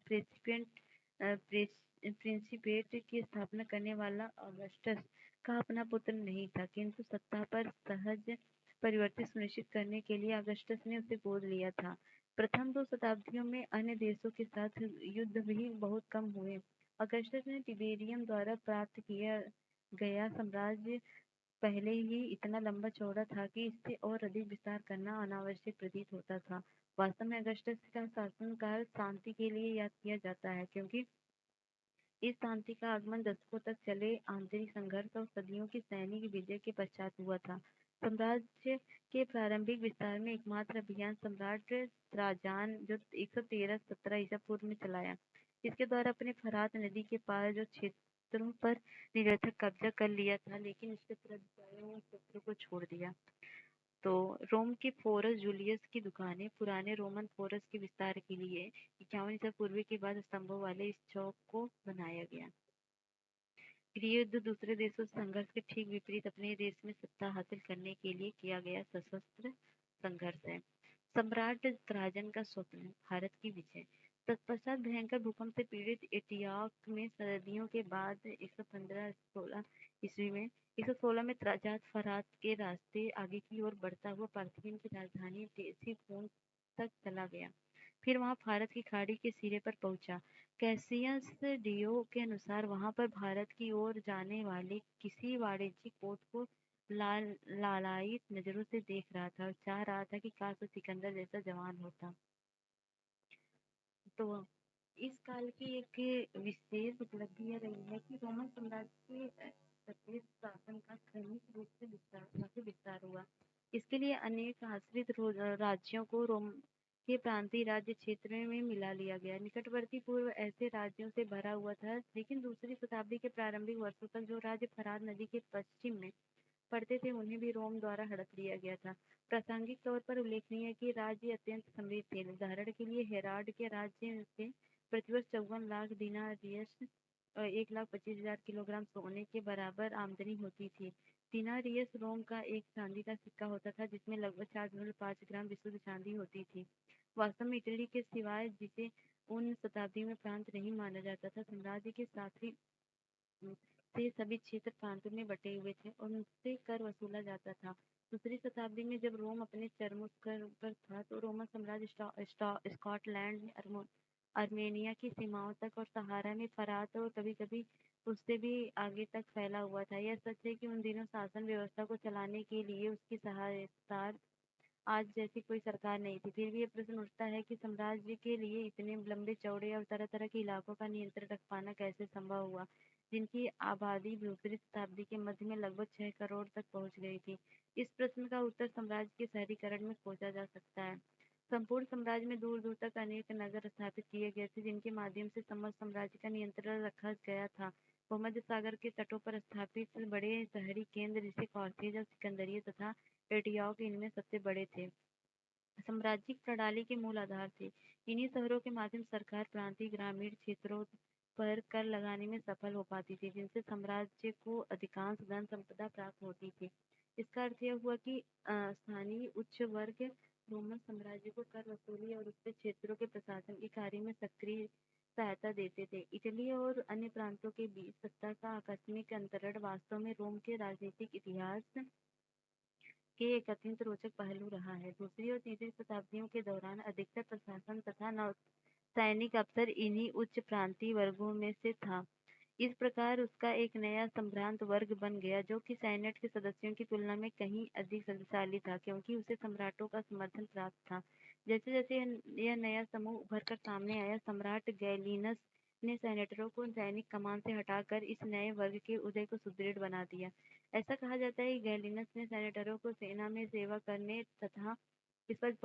प्रिंसिपेट की स्थापना करने वाला ऑगस्टस का अपना पुत्र नहीं था, किंतु सत्ता पर सहज परिवर्तित सुनिश्चित करने के लिए ऑगस्टस ने उसे गोद लिया था। प्रथम 2 शताब्दियों में अन्य देशों के साथ युद्ध भी बहुत कम हुए। ऑगस्टस ने तिबेरियम द्वारा प्राप्त किया गया साम्राज्य पहले ही इतना लंबा चौड़ा था कि इससे और अधिक विस्तार करना अनावश्यक प्रतीत होता था। वास्तव में अगस्टस का शासनकाल शांति के लिए याद किया जाता है, क्योंकि इस शांति का आगमन दशकों तक चले आंतरिक संघर्ष और सदियों की सैनिक विजय के पश्चात हुआ था। साम्राज्य के प्रारंभिक विस्तार में एकमात्र अभियान सम्राट त्राजान जो 113-17 ईसा पूर्व में चलाया, इसके द्वारा अपने फरात नदी के पार जो क्षेत्रों पर निरर्थक कब्जा कर लिया था, लेकिन इसके उत्तराधिकारियों ने क्षेत्रों को छोड़ दिया। तो रोम के फोरस जूलियस की दुकानें पुराने रोमन फोरस के विस्तार के लिए 51 ईसा पूर्व के बाद स्तंभों वाले इस चौक को बनाया गया। गृह युद्ध दूसरे देशों से संघर्ष के ठीक विपरीत अपने देश में सत्ता हासिल करने के लिए किया गया सशस्त्र संघर्ष है। सम्राट त्राजन का स्वप्न, भारत की विजय। तत्पश्चात भयंकर भूकंप से पीड़ित एंटियोक में सदियों के बाद 115-16 ईस्वी में 116 में त्राजान फरात के रास्ते आगे की ओर बढ़ता हुआ पार्थियन की राजधानी टेसिफोन तक चला गया। फिर वहां फारस की खाड़ी के सिरे पर पहुंचा। कैसियस डियो के अनुसार वहां पर भारत की ओर जाने वाले किसी वाणिज्यिक पोत को लालायित नजरों से देख रहा था और चाह रहा था कि काश वो सिकंदर जैसा जवान होता। तो इस काल की एक विशेष उपलब्धि यह रही है कि रोमन साम्राज्य क्षत्रिय शासन का क्रमिक रूप से विस्तार हुआ। इसके लिए अनेक आश्रित राज्यों को रोम के प्रांतीय राज्य क्षेत्र में मिला लिया गया। निकटवर्ती पूर्व ऐसे राज्यों से भरा हुआ था, लेकिन दूसरी शताब्दी के प्रारंभिक वर्षों तक जो राज्य फरात नदी के पश्चिम में पड़ते थे, उन्हें भी रोम द्वारा हड़प लिया गया था। प्रासंगिक तौर पर उल्लेखनीय है कि राज्य अत्यंत समृद्ध थे। उदाहरण के लिए हेराड के राज्य से प्रतिवर्ष 54 लाख दिनारियस 1,25,000 किलोग्राम सोने के बराबर आमदनी होती थी। दिनारियस रोम का एक चांदी का सिक्का होता था, जिसमें लगभग 4,5 ग्राम विशुद्ध चांदी होती थी। वास्तव में इटली के सिवाय, जिसे उन शताब्दी में प्रांत नहीं माना जाता था, साम्राज्य के साथ ही से सभी क्षेत्र प्रांतों में बटे हुए थे और उनसे कर वसूला जाता था। दूसरी शताब्दी में जब रोम अपने चरमोत्कर्ष पर था, तो रोमन साम्राज्य स्कॉटलैंड में आर्मेनिया की सीमाओं तक और सहारा में फरात और कभी-कभी उससे भी आगे तक फैला हुआ था। यह सच है कि उन दिनों शासन व्यवस्था को चलाने के लिए उसकी सहायता आज जैसी कोई सरकार नहीं थी। फिर भी ये प्रश्न उठता है कि साम्राज्य के लिए इतने लंबे चौड़े और तरह-तरह के इलाकों का नियंत्रण रख पाना कैसे संभव हुआ, जिनकी आबादी दूसरी शताब्दी के मध्य में लगभग 6 करोड़ तक पहुंच गई थी। इस प्रश्न का उत्तर साम्राज्य के शहरीकरण में खोजा जा सकता है। संपूर्ण साम्राज्य में दूर-दूर तक अनेक नगर स्थापित किए गए थे, जिनके माध्यम से समस्त साम्राज्य का नियंत्रण रखा गया था। भूमध्य सागर के तटों पर स्थापित बड़े शहरी केंद्र जैसे कार्थेज और सिकंदरिया तथा एंटियोक इनमें सबसे बड़े थे। साम्राज्यिक प्रणाली के मूल आधार थे। इन्हीं शहरों के माध्यम सरकार प्रांतीय ग्रामीण क्षेत्रों पर कर लगाने में सफल हो पाती थी, जिनसे साम्राज्य को अधिकांश धन संपदा प्राप्त होती थी। इसका अर्थ यह हुआ कि स्थानीय उच्च वर्ग रोमन साम्राज्य को कर वसूली और उसके क्षेत्रों के प्रशासन के कार्य में सक्रिय सहायता देते थे। इटली और अन्य प्रांतों के बीच सत्ता का आकस्मिक अंतरण वास्तव में रोम के राजनीतिक इतिहास के एक अत्यंत रोचक पहलू रहा है। दूसरी और तीसरी शताब्दियों के दौरान अधिकतर प्रशासन तथा सैनिक अफसर इन्हीं उच्च प्रांतीय वर्गों में से था। इस प्रकार उसका एक नया संभ्रांत वर्ग बन गया, जो कि सेनेट के सदस्यों की तुलना में कहीं अधिक शक्तिशाली था, क्योंकि उसे सम्राटों का समर्थन प्राप्त था। जैसे जैसे यह नया समूह उभर कर सामने आया, सम्राट गैलिनस ने सेनेटरों को सैनिक कमान से हटाकर इस नए वर्ग के उदय को सुदृढ़ बना दिया। ऐसा कहा जाता है कि गैलिनस ने सेनेटरों को सेना में सेवा करने तथा इस पर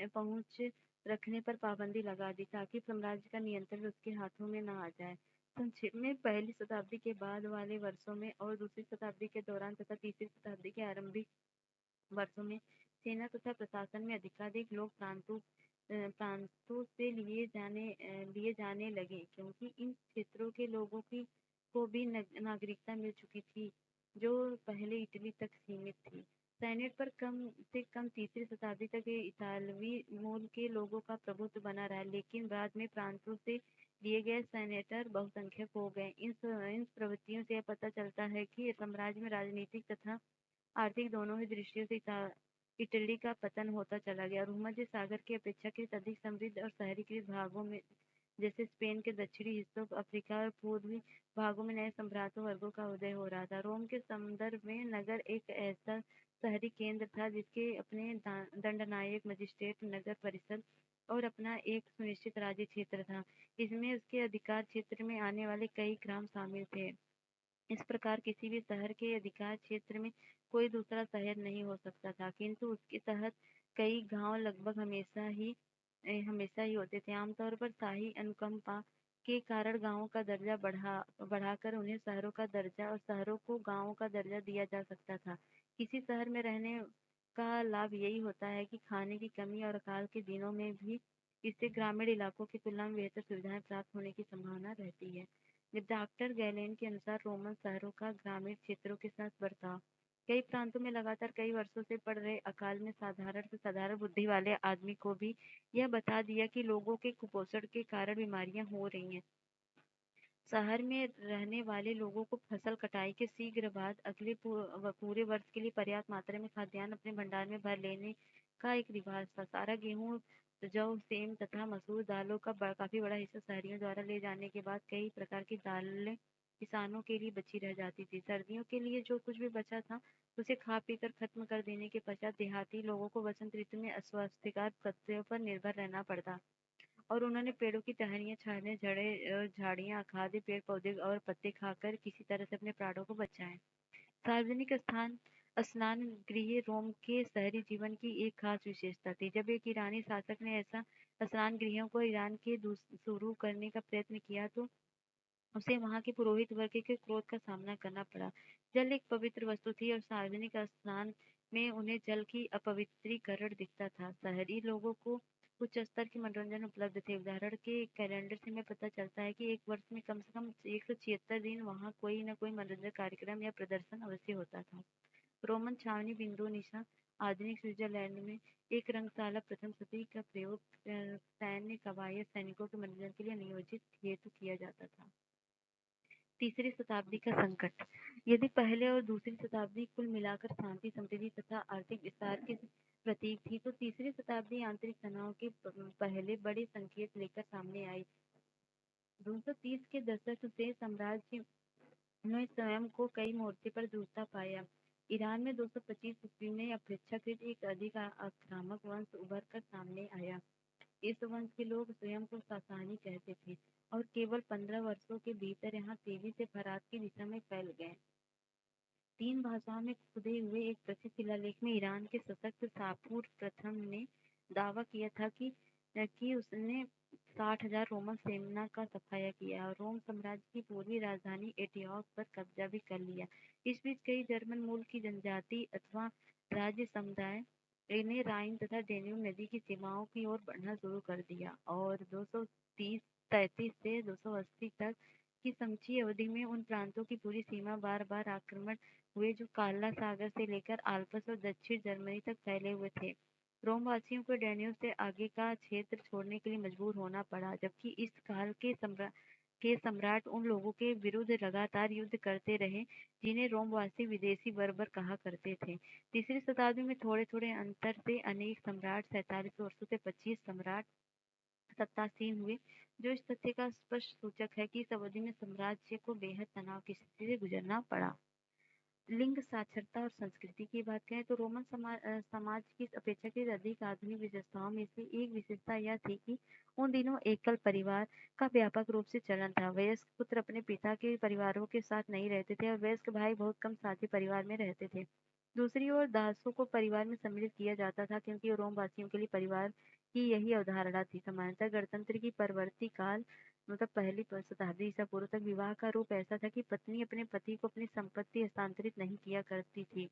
पहुंच रखने पर पाबंदी लगा दी, ताकि साम्राज्य का नियंत्रण उसके हाथों में न आ जाए। संक्षेप में, पहली शताब्दी के बाद वाले वर्षों में और दूसरी शताब्दी के दौरान तथा तीसरी शताब्दी के आरंभिक वर्षों में सेना तथा प्रशासन में अधिकाधिक लोग प्रांतों से लिए जाने लगे, क्योंकि इन क्षेत्रों के लोगों की को भी नागरिकता मिल चुकी थी, जो पहले इटली तक सीमित थी। सेनेट पर कम से कम तीसरी शताब्दी तक इतालवी मूल के लोगों का प्रभुत्व बना रहा, लेकिन बाद में प्रांतों से लिए गए सेनेटर बहुसंख्यक हो गए। इन प्रवृत्तियों से यह पता चलता है कि साम्राज्य में राजनीतिक तथा आर्थिक दोनों ही दृष्टियों से इटली का पतन होता चला गया। भूमध्य सागर के अपेक्षाकृत अधिक समृद्ध और शहरीकृत भागों में, जैसे स्पेन के दक्षिणी हिस्सों, अफ्रीका और पूर्वी भागों में, नए सम्रांतों वर्गों का उदय हो रहा था। रोम के संदर्भ में नगर एक ऐसा शहरी केंद्र था जिसके अपने दंडनायक, मजिस्ट्रेट, नगर परिषद और अपना एक सुनिश्चित राज्य क्षेत्र था। इसमें उसके अधिकार क्षेत्र में आने वाले कई ग्राम शामिल थे। इस प्रकार किसी भी शहर के अधिकार क्षेत्र में कोई दूसरा शहर नहीं हो सकता था, किंतु उसके तहत कई गांव लगभग हमेशा ही होते थे। आमतौर पर शाही अनुकंपा के कारण गांवों का दर्जा बढ़ाकर उन्हें शहरों का दर्जा और शहरों को गांवों का दर्जा दिया जा सकता था। किसी शहर में रहने का लाभ यही होता है कि खाने की कमी और अकाल के दिनों में भी इससे ग्रामीण इलाकों की तुलना में बेहतर सुविधाएं प्राप्त होने की संभावना रहती है। डॉक्टर गैलेन के अनुसार रोमन शहरों का ग्रामीण क्षेत्रों के साथ बर्ताव कई प्रांतों में लगातार कई वर्षों से पड़ रहे अकाल में साधारण से साधारण बुद्धि वाले आदमी को भी यह बता दिया कि लोगों के कुपोषण के कारण बीमारियां हो रही हैं। शहर में रहने वाले लोगों को फसल कटाई के शीघ्र बाद अगले पूरे वर्ष के लिए पर्याप्त मात्रा में खाद्यान्न अपने भंडार में भर लेने का एक रिवाज था। सारा गेहूं, जौ, सेम तथा मसूर दालों का काफी बड़ा हिस्सा शहरियों द्वारा ले जाने के बाद कई प्रकार की दालें किसानों के लिए बची रह जाती थी। सर्दियों के लिए जो कुछ भी बचा था, उसे खा पीकर खत्म कर देने के पश्चात देहाती लोगों को वसंत ऋतु में अस्वास्थ्यकर पत्तियों पर निर्भर रहना पड़ता और उन्होंने पेड़ों की टहनियाँ, छाले, झाड़ियाँ, खाद्य पेड़ पौधे और पत्ते खाकर किसी तरह से अपने प्राणों को बचाएं। सार्वजनिक स्नान गृह रोम के शहरी जीवन की एक खास विशेषता थी। जब एक ईरानी शासक ने ऐसा स्नान गृहों को ईरान के शुरू करने का प्रयत्न किया तो उसे वहां के पुरोहित वर्ग के क्रोध का सामना करना पड़ा। जल एक पवित्र वस्तु थी और सार्वजनिक स्नान में उन्हें जल की अपवित्रीकरण दिखता था। शहरी लोगों को उच्च स्तर के मनोरंजन उपलब्ध थे। उदाहरण के कैलेंडर से हमें पता चलता है कि एक वर्ष में कम से कम 176 दिन वहां कोई न कोई मनोरंजन कार्यक्रम या प्रदर्शन अवश्य होता था। रोमन छावनी बिंदु निशा आधुनिक स्विट्जरलैंड में एक रंगशाला प्रथम सदी का प्रयोग सैन्य कवायद सैनिकों के मनोरंजन के लिए नियोजित हेतु किया जाता था। तीसरी शताब्दी का संकट। यदि पहले और दूसरी शताब्दी कुल मिलाकर शांति, समृद्धि तथा आर्थिक विस्तार की प्रतीक थी, तो तीसरी शताब्दी आंतरिक तनाव के पहले बड़े संकेत लेकर सामने आई। 230 के दशक से साम्राज्य ने स्वयं को कई मोर्चे पर जूझता पाया। ईरान में 225 ईस्वी में अपेक्षाकृत एक अधिक आक्रामक वंश उभर कर सामने आया। इस वंश के लोग स्वयं को सासानी कहते थे और केवल 15 वर्षों के भीतर यहाँ तेजी से फरात की दिशा में फैल गए। 3 भाषाओं में खुदे हुए एक प्रसिद्ध शिलालेख में ईरान के सशक्त शाहपूर प्रथम ने दावा किया था कि उसने 60,000 रोमन सेना का सफाया किया और रोम साम्राज्य की पूर्वी राजधानी एंटियोक पर कब्जा भी कर लिया। इस बीच कई जर्मन मूल की जनजाति अथवा राज्य समुदाय ने राइन तथा डेन्यूब नदी की सीमाओं की ओर बढ़ना शुरू कर दिया और 233 से 280 तक की समची अवधि में उन प्रांतों की पूरी सीमा बार बार आक्रमण हुए जो काला सागर से लेकर आल्प्स और दक्षिण जर्मनी तक फैले हुए थे। रोम वासियों को डेन्यूब से आगे का क्षेत्र छोड़ने के लिए मजबूर होना पड़ा, जबकि इस काल के सम्राट उन लोगों के विरुद्ध लगातार युद्ध करते रहे जिन्हें रोमवासी विदेशी बर्बर कहा करते थे। तीसरी शताब्दी में थोड़े थोड़े अंतर से अनेक सम्राट 47 वर्षों से 25 सम्राट सत्तासीन हुए, जो इस तथ्य का स्पष्ट सूचक है कि इस अवधि में साम्राज्य को बेहद तनाव की स्थिति से गुजरना पड़ा। लिंग साक्षरता और संस्कृति की बात करें तो रोमन समाज की अपेक्षाकृत अधिक आधुनिक विशेषताओं में से एक विशेषता यह थी कि उन दिनों एकल परिवार का व्यापक रूप से चलन था। वयस्क पुत्र अपने पिता के परिवारों के साथ नहीं रहते थे और वयस्क भाई बहुत कम साथी परिवार में रहते थे। दूसरी ओर दासों को परिवार में सम्मिलित किया जाता था क्योंकि रोम वासियों के लिए परिवार की यही अवधारणा थी। सामान्यतः गणतंत्र की परवर्ती काल मतलब पहली शताब्दी ईसा पूर्व तक विवाह का रूप ऐसा था कि पत्नी अपने पति को अपनी संपत्ति हस्तांतरित नहीं किया करती थी।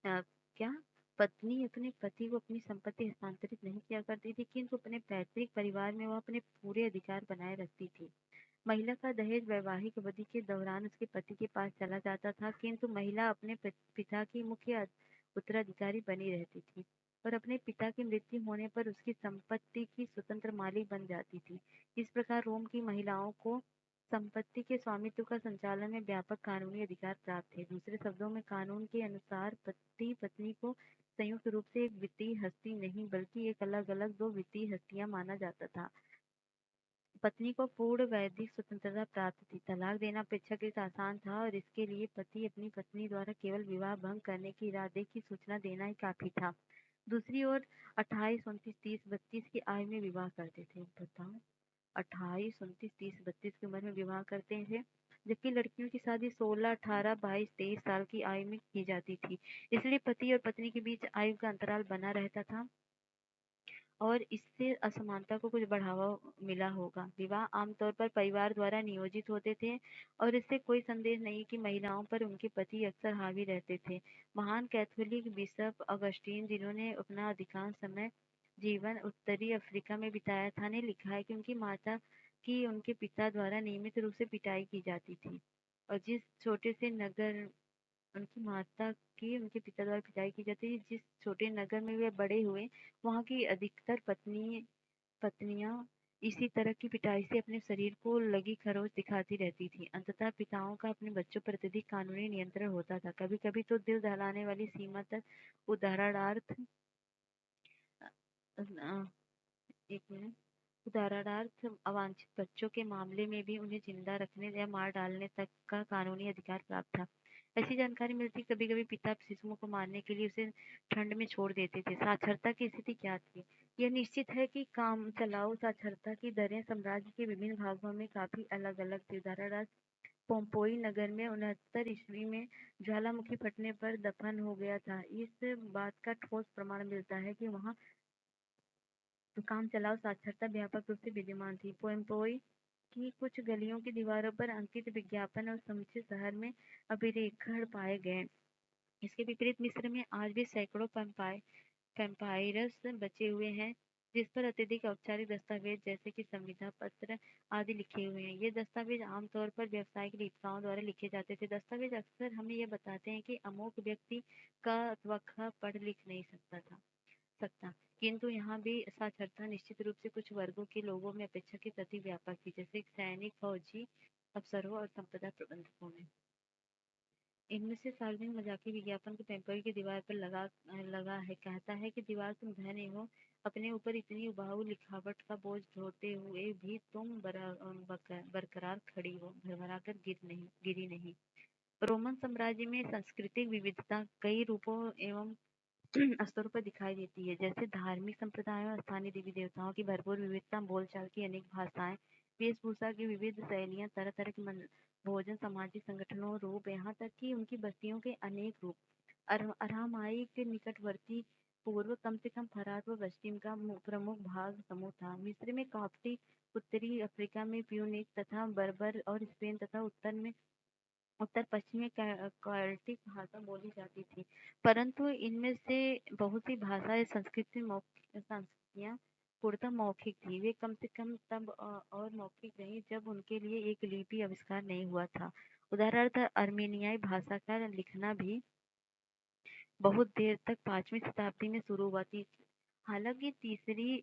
क्या पत्नी अपने पति को अपनी संपत्ति हस्तांतरित नहीं किया करती थी, किंतु अपने पैतृक परिवार में वह अपने पूरे अधिकार बनाए रखती थी। महिला का दहेज वैवाहिक अवधि के दौरान उसके पति के पास चला जाता था, किंतु महिला अपने पिता की मुख्य उत्तराधिकारी बनी रहती थी और अपने पिता की मृत्यु होने पर उसकी संपत्ति की स्वतंत्र मालिक बन जाती थी। इस प्रकार रोम की महिलाओं को संपत्ति के स्वामित्व का संचालन में व्यापक कानूनी अधिकार प्राप्त थे। दूसरे शब्दों में कानून के अनुसार पति पत्नी को संयुक्त रूप से एक वित्तीय हस्ती नहीं बल्कि एक अलग अलग दो वित्तीय हस्तियां माना जाता था। पत्नी को पूर्ण वैदिक स्वतंत्रता प्राप्त थी। तलाक देना अपेक्षाकृत आसान था और इसके लिए पति अपनी पत्नी द्वारा केवल विवाह भंग करने के इरादे की सूचना देना ही काफी था। दूसरी ओर 28, 29, 30, 32 की आयु में विवाह करते थे। बताओ 28, 29, 30, 32 की उम्र में विवाह करते थे, जबकि लड़कियों की शादी 16, 18, 22, 23 साल की आयु में की जाती थी। इसलिए पति और पत्नी के बीच आयु का अंतराल बना रहता था और इससे असमानता को कुछ बढ़ावा मिला होगा। विवाह आमतौर पर परिवार द्वारा नियोजित होते थे और इससे कोई संदेह नहीं कि महिलाओं पर उनके पति अक्सर हावी रहते थे। महान कैथोलिक बिशप अगस्टीन, जिन्होंने अपना अधिकांश समय जीवन उत्तरी अफ्रीका में बिताया था, ने लिखा है कि उनकी माता की उनके पिता द्वारा नियमित रूप से पिटाई की जाती थी और जिस छोटे से नगर उनकी माता की उनके पिता द्वारा पिटाई की जाती थी, जिस छोटे नगर में वे बड़े हुए, वहाँ की अधिकतर पत्नियां इसी तरह की पिटाई से अपने शरीर को लगी खरोच दिखाती रहती थी। अंततः पिताओं का अपने बच्चों पर अत्यधिक कानूनी नियंत्रण होता था, कभी कभी तो दिल दहलाने वाली सीमा तक। उदाहरणार्थ एक मिनट उदाहरणार्थ अवांछित बच्चों के मामले में भी उन्हें जिंदा रखने या मार डालने तक का कानूनी अधिकार प्राप्त था। ऐसी जानकारी मिलती कभी कभी पिता शिशुओं को मारने के लिए उसे ठंड में छोड़ देते थे। साक्षरता की स्थिति क्या थी? यह निश्चित है कि काम चलाऊ साक्षरता की दरें साम्राज्य के विभिन्न भागों में काफी अलग-अलग थी। उदाहरणार्थ, पोम्पेई नगर में 69 ईस्वी में ज्वालामुखी फटने पर दफन हो गया था। इस बात का ठोस प्रमाण मिलता है कि वहाँ काम चलाऊ साक्षरता व्यापक रूप से विद्यमान थी। पोम्पेई की कुछ गलियों की दीवारों पर अंकित विज्ञापन और समूचे शहर में अभिलेखण पाए गए। इसके विपरीत मिस्र में आज भी सैकड़ों पैम्पायरस बचे हुए हैं, जिस पर अत्यधिक औपचारिक दस्तावेज जैसे कि संविदा पत्र आदि लिखे हुए हैं। ये दस्तावेज आमतौर पर व्यावसायिक लिपिकाओं द्वारा लिखे जाते थे। दस्तावेज अक्सर हमें यह बताते हैं कि अमुक व्यक्ति का वक्ता पढ़ लिख नहीं सकता, किंतु यहाँ भी साक्षरता निश्चित रूप से कुछ वर्गों के लोगों में अपेक्षाकृत अति व्यापक थी, जैसे सैनिक, फौजी, अफसरों और संपदा प्रबंधकों में। इनमें से सार्वजनिक मजाकी विज्ञापन को टेम्पल की दीवार पर लगा है, कहता है कि दीवार तुम धन्य हो, अपने ऊपर इतनी उबाऊ लिखावट का बोझ ढोते हुए भी तुम बरकरार खड़ी हो, भरभरा कर गिरी नहीं। रोमन साम्राज्य में सांस्कृतिक विविधता कई रूपों एवं स्तरों पर दिखाई देती है, जैसे धार्मिक संप्रदायों और स्थानीय देवी देवताओं की भरपूर विविधता, बोलचाल की अनेक भाषाएं, वेशभूषा की विविध शैलियां, तरह तरह के भोजन, सामाजिक संगठनों रूप, यहाँ तक कि उनकी बस्तियों के अनेक रूप। अरामाइक निकटवर्ती पूर्व, कम से कम फरात व पश्चिम का प्रमुख भाग समूह था। मिस्र में कॉप्टिक, उत्तरी अफ्रीका में प्यूनिक तथा बर्बर और स्पेन तथा उत्तर पश्चिम में केल्टिक भाषा बोली जाती थी, परंतु इनमें से बहुत सी भाषाएं संस्कृतियां पूर्णतः मौखिक थी। वे कम से कम तब और मौखिक रही जब उनके लिए एक लिपि आविष्कार नहीं हुआ था। उदाहरणार्थ, अर्मेनियाई भाषा का लिखना भी बहुत देर तक 5वीं शताब्दी में शुरू हुआ थी। हालांकि तीसरी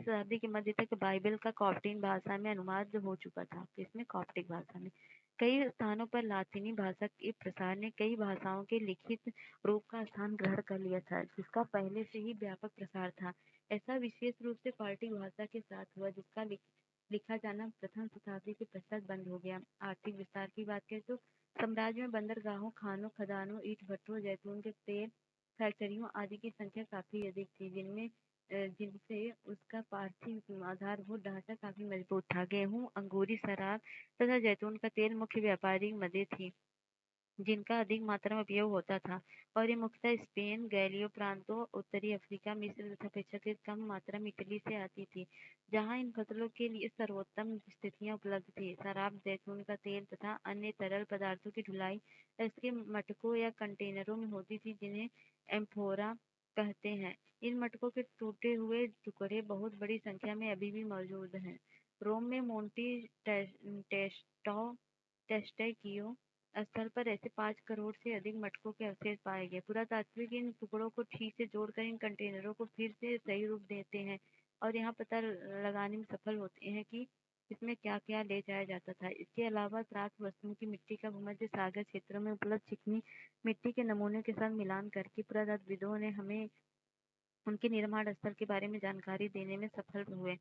शताब्दी के मध्य तक बाइबल का कॉप्टिक भाषा में अनुवाद हो चुका था। इसमें कॉप्टिक भाषा में कई स्थानों पर लातिनी भाषा के प्रसार ने कई भाषाओं के लिखित रूप का स्थान ग्रहण कर लिया था, जिसका पहले से ही व्यापक प्रसार था। ऐसा विशेष रूप से पाल्टिक भाषा के साथ हुआ, जिसका लिखा जाना प्रथम शताब्दी के पश्चात बंद हो गया। आर्थिक विस्तार की बात करें तो साम्राज्य में बंदरगाहों, खानों, खदानों, ईंट भट्टों, जैतून के तेल फैक्ट्रियों आदि की संख्या काफी अधिक थी, जिनसे उसका पार्थिव आधारभूत ढांचा काफी मजबूत था। गेहूं, अंगूरी शराब तथा जैतून का तेल मुख्य व्यापारिक मदें थी, जिनका अधिक मात्रा में उपयोग होता था, और ये मुख्यतः स्पेन, गैलियो प्रांतों, उत्तरी अफ्रीका, मिस्र तथा अपेक्षाकृत कम मात्रा में इटली से आती थी, जहां इन फसलों के लिए सर्वोत्तम स्थितियां उपलब्ध थी। शराब, जैतून का तेल तथा अन्य तरल पदार्थों की ढुलाई इसके मटकों या कंटेनरों में होती थी, जिन्हें एम्फोरा कहते हैं। इन मटकों के टूटे हुए टुकड़े बहुत बड़ी संख्या में अभी भी मौजूद हैं। रोम में मोंटी टेस्टो टेस्टेकियो स्थल पर ऐसे 5 करोड़ से अधिक मटकों के अवशेष पाए गए। पुरातात्विक इन टुकड़ों को ठीक से जोड़कर इन कंटेनरों को फिर से सही रूप देते हैं और यहाँ पता लगाने में सफल होते हैं कि इसमें क्या क्या ले जाया जाता था। इसके अलावा प्राप्त वस्तुओं की मिट्टी का भूमध्य सागर क्षेत्रों में उपलब्ध चिकनी मिट्टी के नमूनों के साथ मिलान करके पुरातत्वविदों ने हमें उनके निर्माण स्थल के बारे में जानकारी देने में सफल हुए।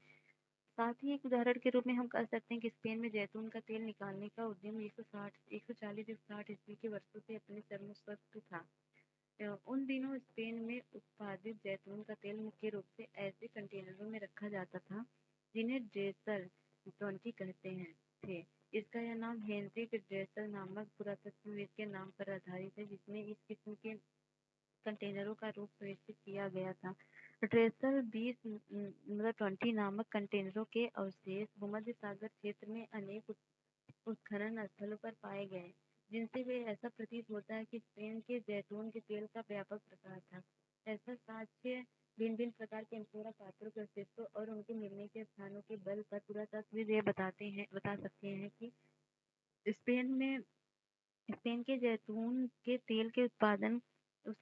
साथ ही एक उदाहरण के रूप में हम कह सकते हैं कि स्पेन में जैतून का तेल निकालने का उद्यम 140-160 ईस्वी के वर्षों से अपने चरमोत्कर्ष था। उन दिनों स्पेन में उत्पादित जैतून का तेल मुख्य रूप से ऐसे कंटेनरों में रखा जाता था, जिन्हें ड्रेसर 20 कहते हैं थे। इसका यह नाम हेनरिक ड्रेसर नामक पुरातत्वविद के नाम पर आधारित है, जिसने इस किस्म के कंटेनरों का रूप सुनिश्चित किया गया था। ड्रेसर 20 नामक कंटेनरों के अवशेष भूमध्य सागर क्षेत्र में अनेक उत्खनन स्थलों पर पाए गए, जिनसे वे ऐसा प्रतीत होता है कि स्पेन के जैतून के तेल का व्यापक प्रसार था। ऐसा साक्ष्य भिन्न भिन्न प्रकार के एम्फोरा पात्रों के अवशेषों और उनके मिलने के स्थानों के बल पर पुरातत्वविद ये बता सकते हैं कि स्पेन के जैतून के तेल के उत्पादन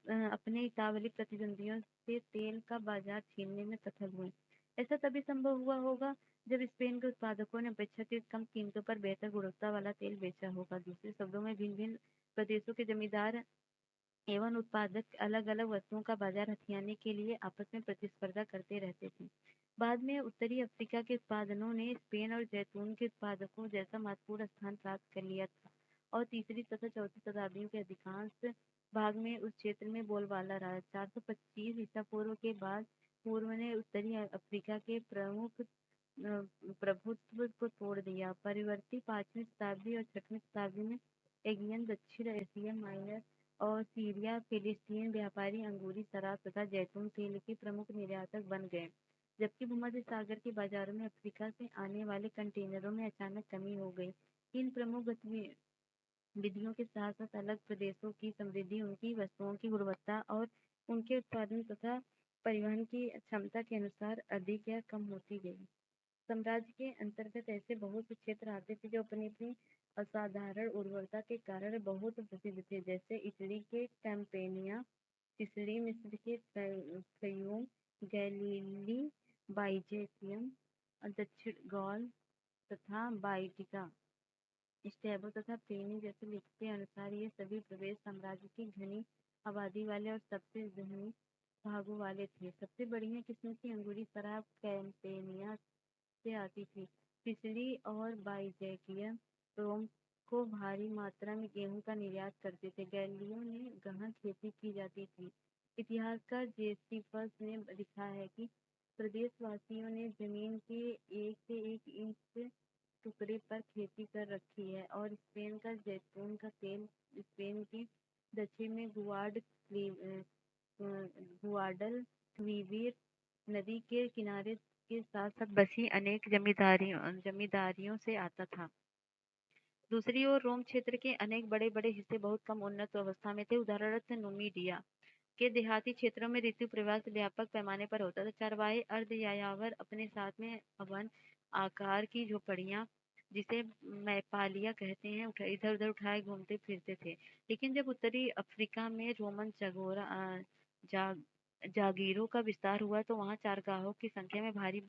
अपने इतालवी प्रतिद्वंदियों से तेल का बाजार छीनने में सफल हुए। ऐसा तभी संभव हुआ होगा जब स्पेन के उत्पादकों ने अपेक्षाकृत कम कीमतों पर बेहतर गुणवत्ता वाला तेल बेचा होगा। दूसरे शब्दों में भिन्न भिन्न प्रदेशों के जमींदार एवं उत्पादक अलग अलग वस्तुओं का बाजार हथियाने के लिए आपस में प्रतिस्पर्धा करते रहते थे। बाद में उत्तरी अफ्रीका के उत्पादनों ने स्पेन और जैतून के उत्पादकों जैसा महत्वपूर्ण स्थान प्राप्त कर लिया था, और तीसरी तथा चौथी शताब्दियों के अधिकांश भाग में उस क्षेत्र में बोलबाला रहा। 425 ईसा पूर्व के बाद पूर्व ने उत्तरी अफ्रीका के प्रमुख प्रभुत्व को तोड़ दिया। परिवर्ती 5वीं शताब्दी और 6वीं शताब्दी में एगियन, दक्षिण एशिया माइनर और सीरिया फिलिस्तीन व्यापारी अंगूरी शराब तथा जैतून तेल के प्रमुख निर्यातक बन गए, जबकि भूमध्य सागर के बाजारों में अफ्रीका से आने वाले कंटेनरों में अचानक कमी हो गई। इन प्रमुख गतिविधियों के साथ साथ अलग प्रदेशों की समृद्धि उनकी वस्तुओं की गुणवत्ता और उनके उत्पादन तथा परिवहन की क्षमता के अनुसार अधिक या कम होती गई। साम्राज्य के अंतर्गत ऐसे बहुत से क्षेत्र आते थे जो अपनी अपनी असाधारण उर्वरता के कारण बहुत प्रसिद्ध थे, जैसे इटली के कैम्पेनिया, सिसिली, मिस्र के फयूम, गैलीली, बाइजेंटियम, दक्षिण गॉल तथा बाइटिका, स्टेबो तथा पेनी जैसे लेखकों के अनुसार ये सभी प्रदेश साम्राज्य की घनी आबादी वाले और सबसे धनी भागों वाले थे। सबसे बढ़िया किस्म की अंगूरी शराब कैम्पेनिया से आती थी। सिसिली और बाइजेंटियम रोम को भारी मात्रा में गेहूं का निर्यात करते थे। गैलियों में गहन खेती की जाती थी। इतिहासकार जोसेफस ने लिखा है कि प्रदेशवासियों ने जमीन के 1 से 1 इंच टुकड़े पर खेती कर रखी है और स्पेन का जैतून का तेल स्पेन के दक्षिण में गुआडल क्विविर नदी के किनारे के साथ साथ बसी अनेक जमींदारियों से आता था। दूसरी ओर रोम क्षेत्र के अनेक बड़े बड़े हिस्से बहुत कम उन्नत अवस्था में थे। उदाहरणार्थ नुमिडिया के देहाती क्षेत्रों में ऋतु प्रवास व्यापक पैमाने पर होता था। चरवाहे अर्ध यायावर अपने साथ में अवन आकार की झोपड़ियां, जिसे मैपालिया कहते हैं, इधर उधर उठाए घूमते फिरते थे। लेकिन जब उत्तरी अफ्रीका में रोमन जा, जागीरों का विस्तार हुआ तो वहां चारगाहों की संख्या में भारी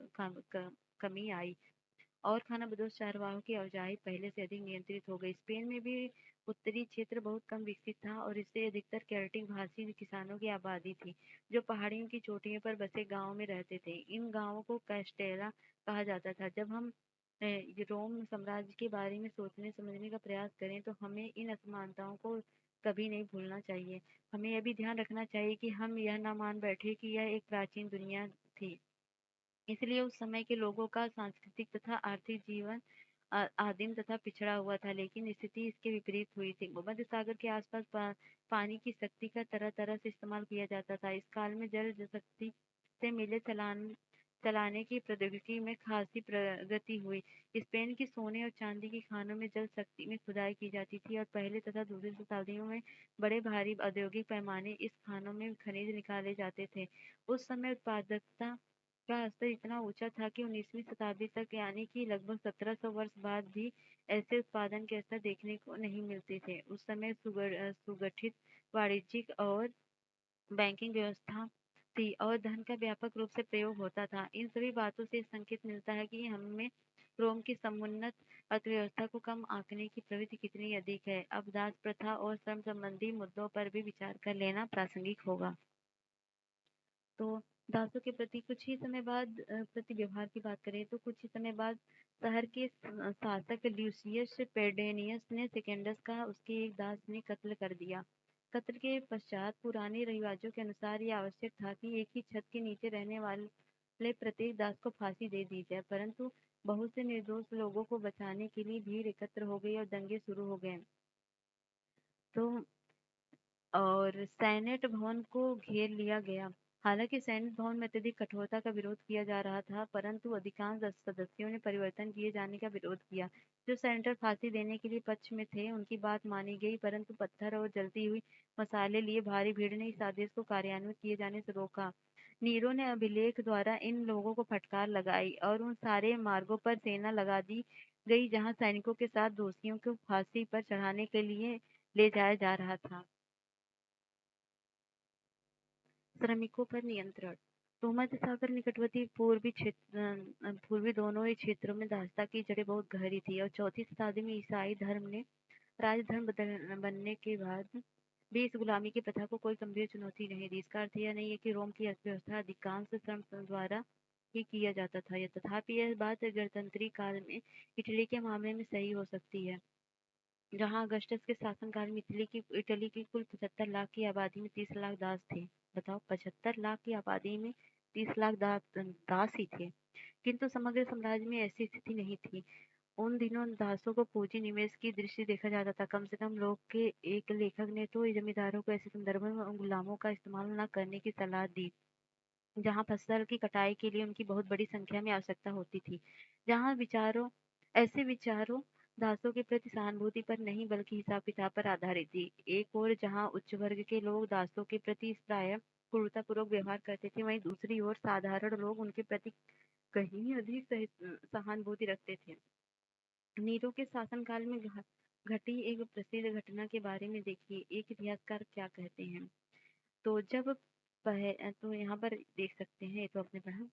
कमी आई और खानाबदोश चारवाहों की आवाजाही पहले से अधिक नियंत्रित हो गई। स्पेन में भी उत्तरी क्षेत्र बहुत कम विकसित था और इससे अधिकतर केल्टिक भाषी किसानों की आबादी थी, जो पहाड़ियों की चोटियों पर बसे गांवों में रहते थे। इन गांवों को कैस्टेला कहा जाता था। जब हम रोम साम्राज्य के बारे में सोचने समझने का प्रयास करें तो हमें इन असमानताओं को कभी नहीं भूलना चाहिए। हमें यह भी ध्यान रखना चाहिए कि हम यह ना मान बैठे कि यह एक प्राचीन दुनिया थी। इसलिए उस समय के लोगों का सांस्कृतिक तथा आर्थिक जीवन आदिम तथा पिछड़ा हुआ था, लेकिन स्थिति इसके विपरीत हुई थी। भूमध्य सागर के आसपास पानी की शक्ति का तरह तरह से इस्तेमाल किया जाता था। इस काल में जल शक्ति से मिले चलाने की प्रौद्योगिकी में खासी प्रगति हुई। स्पेन की सोने और चांदी की खानों में जल शक्ति में खुदाई की जाती थी और पहले तथा दूसरी शताब्दियों में बड़े भारी औद्योगिक पैमाने इस खानों में खनिज निकाले जाते थे। उस समय उत्पादकता का स्तर इतना ऊंचा था कि 19वीं शताब्दी तक, यानी कि लगभग 1700 वर्ष बाद भी ऐसे उत्पादन के स्तर देखने को नहीं मिलते थे। उस समय सुगठित वाणिज्यिक और बैंकिंग व्यवस्था थी और धन का व्यापक रूप से प्रयोग होता था। इन सभी बातों से संकेत मिलता है कि हमें रोम की समुन्नत अर्थव्यवस्था को कम आंकने की प्रवृत्ति कितनी अधिक है। अब दास प्रथा और श्रम संबंधी मुद्दों पर भी विचार कर लेना प्रासंगिक होगा। तो दासों के प्रति कुछ ही समय बाद प्रति व्यवहार की बात करें तो कुछ ही समय बाद शहर के शासक ल्यूसियस पेडेनियस ने सेकेंडस का उसके एक दास ने कत्ल कर दिया। कत्ल के पश्चात पुराने रिवाजों के अनुसार यह आवश्यक था कि एक ही छत के नीचे रहने वाले प्रत्येक दास को फांसी दे दी जाए, परंतु बहुत से निर्दोष लोगों को बचाने के लिए भीड़ एकत्र हो गई और दंगे शुरू हो गए। तो और सेनेट भवन को घेर लिया गया। हालांकि सेनेट भवन में अत्यधिक कठोरता का विरोध किया जा रहा था, परंतु अधिकांश सदस्यों ने परिवर्तन किए जाने का विरोध किया। जो सेनेटर फांसी देने के लिए पक्ष में थे उनकी बात मानी गई, परंतु पत्थर और जलती हुई मसाले लिए भारी भीड़ ने इस आदेश को कार्यान्वित किए जाने से रोका। नीरो ने अभिलेख द्वारा इन लोगों को फटकार लगाई और उन सारे मार्गों पर सेना लगा दी गई जहां सैनिकों के साथ दोषियों को फांसी पर चढ़ाने के लिए ले जाया जा रहा था। श्रमिकों पर नियंत्रण। भूमध्य सागर निकटवर्ती पूर्वी दोनों ही क्षेत्रों में दासता की जड़ें बहुत गहरी थी और 4वीं शताब्दी में ईसाई धर्म ने राजधर्म बनने के बाद भी इस गुलामी की प्रथा को कोई गंभीर चुनौती नहीं दी। इसका अर्थ यह नहीं है कि रोम की अर्थव्यवस्था अधिकांश श्रम द्वारा ही किया जाता था। यह तथापि यह बात गणतंत्री काल में इटली के मामले में सही हो सकती है, जहां अगस्टस के शासनकाल में इटली की कुल 75 लाख की आबादी में 30 लाख दास थे। बताओ, 75 लाख की आबादी में 30 लाख दास ही थे। किंतु समग्र साम्राज्य में ऐसी स्थिति नहीं थी। उन दिनों दासों को पूंजी निवेश की दृष्टि देखा जाता था। कम से कम लोग के एक लेखक ने तो जमींदारों को ऐसे संदर्भों में गुलामों का इस्तेमाल न करने की सलाह दी जहां फसल की कटाई के लिए उनकी बहुत बड़ी संख्या में आवश्यकता होती थी। जहां ऐसे विचारों दासों के प्रति सहानुभूति पर नहीं बल्कि हिसाब किताब पर आधारित थी। एक ओर जहां उच्च वर्ग के लोग दासों के प्रति प्राय क्रूरतापूर्वक व्यवहार करते थे, वहीं दूसरी ओर साधारण लोग उनके प्रति कहीं अधिक सहानुभूति रखते थे। नीरो के शासनकाल में घटी एक प्रसिद्ध घटना के बारे में देखिए, एक इतिहासकार क्या कहते हैं। तो तो यहाँ पर देख सकते हैं, ये तो आपने पढ़ा।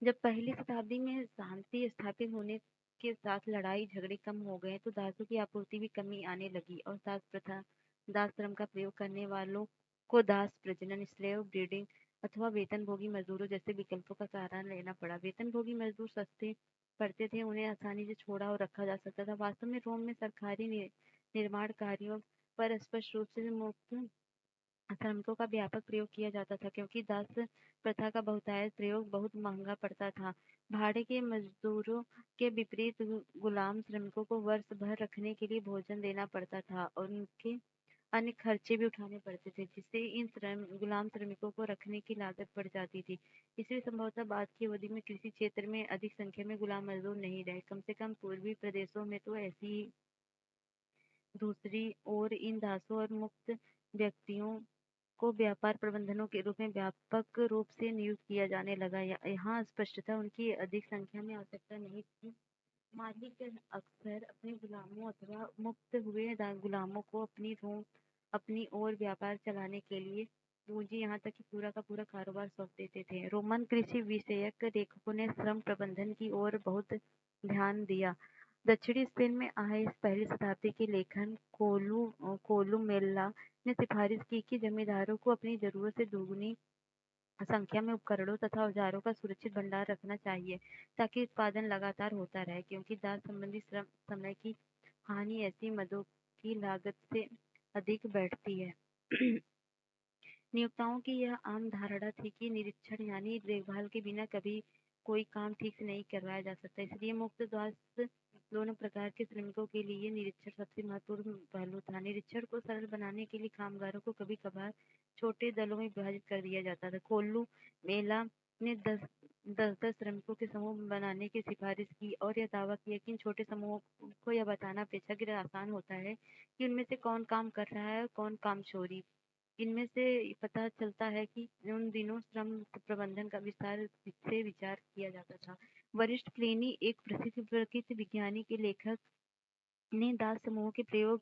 जब पहली शताब्दी में शांति स्थापित होने के साथ लड़ाई झगड़े कम हो गए तो दासों की आपूर्ति भी कमी आने लगी और दास श्रम का प्रयोग करने वालों को दास प्रजनन, स्लेव ब्रीडिंग अथवा वेतनभोगी मजदूरों जैसे विकल्पों का सहारा लेना पड़ा। वेतनभोगी मजदूर सस्ते पड़ते थे, उन्हें आसानी से छोड़ा और रखा जा सकता था। वास्तव में रोम में सरकारी निर्माण कार्यों पर स्पष्ट रूप से मुक्त श्रमिकों का व्यापक प्रयोग किया जाता था, क्योंकि दास प्रथा का बहुतायत प्रयोग बहुत महंगा पड़ता था। भाड़े के मजदूरों के विपरीत गुलाम श्रमिकों को वर्ष भर रखने के लिए भोजन देना पड़ता था और उनके अन्य खर्चे भी उठाने पड़ते थे, जिससे इन गुलाम श्रमिकों को रखने की लागत बढ़ जाती थी। इसलिए संभवतः बाद की अवधि में कृषि क्षेत्र में अधिक संख्या में गुलाम मजदूर नहीं रहे, कम से कम पूर्वी प्रदेशों में तो ऐसी ही। दूसरी ओर इन दासों और मुक्त व्यक्तियों को व्यापार प्रबंधनों के रूप में व्यापक रूप से नियुक्त किया जाने लगा। यहाँ स्पष्टतः उनकी अधिक संख्या में आवश्यकता नहीं थी। मालिक अक्सर अपने गुलामों अथवा मुक्त हुए गुलामों को अपनी ओर व्यापार चलाने के लिए पूंजी, यहाँ तक कि पूरा का पूरा कारोबार सौंप देते थे। रोमन कृषि विषयक लेखकों ने श्रम प्रबंधन की ओर बहुत ध्यान दिया। दक्षिणी स्पेन में आए इस पहली शताब्दी के लेखन कोलुमेला ने सिफारिश की कि जमींदारों को अपनी जरूरत से दोगुनी संख्या में उपकरणों तथा औजारों का सुरक्षित भंडार रखना चाहिए, ताकि उत्पादन लगातार होता रहे, क्योंकि दास संबंधी श्रम समय की हानि ऐसी मदों की लागत से अधिक बैठती है। नियोक्ताओं की यह आम धारणा थी कि निरीक्षण यानी देखभाल के बिना कभी कोई काम ठीक से नहीं करवाया जा सकता। इसलिए मुक्त दास दोनों प्रकार के श्रमिकों के लिए निरीक्षण सबसे महत्वपूर्ण पहलू था। निरीक्षण को सरल बनाने के लिए कामगारों को कभी कभार छोटे दलों में विभाजित कर दिया जाता था। कोल्लू मेला ने 10-10 श्रमिकों के समूह बनाने की सिफारिश की और यह दावा किया कि इन छोटे समूहों को यह बताना अपेक्षाकृत आसान होता है कि उनमें से कौन काम कर रहा है और कौन काम चोरी। इनमें से पता चलता है कि उन दिनों श्रम प्रबंधन का विस्तार से विचार किया जाता था। वरिष्ठ प्लिनी, एक प्रसिद्ध प्रकृति विज्ञानी के लेखक, ने दास समूहों के प्रयोग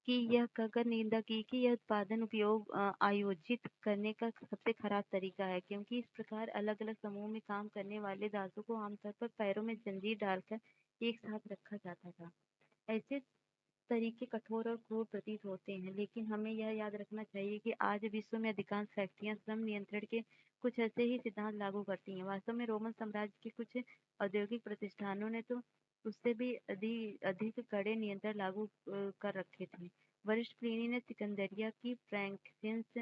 की यह कहकर निंदा की कि यह उत्पादन उपयोग आयोजित करने का सबसे खराब तरीका है, क्योंकि इस प्रकार अलग अलग समूह में काम करने वाले दासों को आमतौर पर पैरों में जंजीर डालकर एक साथ रखा जाता था। ऐसे तरीके कठोर और क्रूर प्रतीत होते हैं, लेकिन हमें यह याद रखना चाहिए कि आज विश्व में अधिकांश फैक्ट्रियां श्रम नियंत्रण के कुछ ऐसे ही सिद्धांत लागू करती हैं। वास्तव में रोमन साम्राज्य के कुछ औद्योगिक प्रतिष्ठानों ने तो उससे भी अधिक कड़े नियंत्रण लागू कर रखे थे। वरिष्ठ प्लिनी ने सिकंदरिया की फ्रैंकिन्स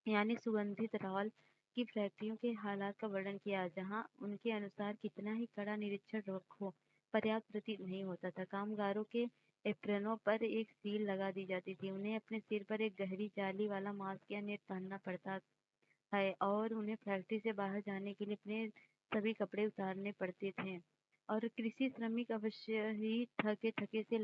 यानी सुगंधित राल की फैक्ट्रियों के हालात का वर्णन किया, जहां उनके अनुसार कितना ही कड़ा निरीक्षण रखो पर्याप्त प्रतीत नहीं होता था। कामगारों के एप्रनों पर एक सील लगा दी जाती थी, उन्हें अपने सिर पर एक गहरी जाली वाला मास्क या नेट पहनना पड़ता है और उन्हें फैक्ट्री से बाहर जाने के लिए अपने सभी कपड़े उतारने पड़ते थे। और कृषि श्रमिक अवश्य ही थके थके से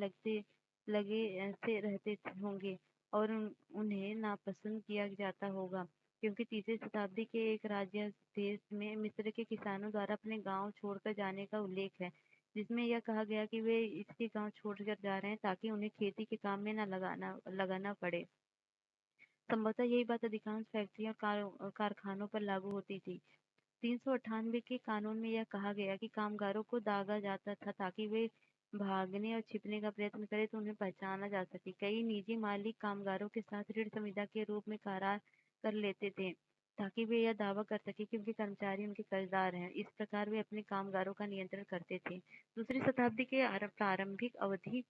लगे ऐसे रहते होंगे और उन्हें नापसंद किया जाता होगा, क्योंकि तीसरी शताब्दी के एक राज्य देश में मिस्र के किसानों द्वारा अपने गांव छोड़कर जाने का उल्लेख है, जिसमें यह कहा गया कि वे इसलिए गांव छोड़कर जा रहे हैं ताकि उन्हें खेती के काम में न लगाना पड़े। संभवतः यही बात अधिकांश फैक्ट्रियों कारखानों पर लागू होती थी। 398 के कानून में यह कहा गया कि कामगारों को दागा जाता था ताकि वे भागने और छिपने का प्रयत्न करें तो उन्हें पहचाना जा सके। कई निजी मालिक कामगारों के साथ ऋण संविदा के रूप में करार कर लेते थे ताकि वे यह दावा कर सके कि उनके कर्मचारी उनके कर्जदार हैं। इस प्रकार वे अपने कामगारों का नियंत्रण करते थे। दूसरी शताब्दी के प्रारंभिक अवधि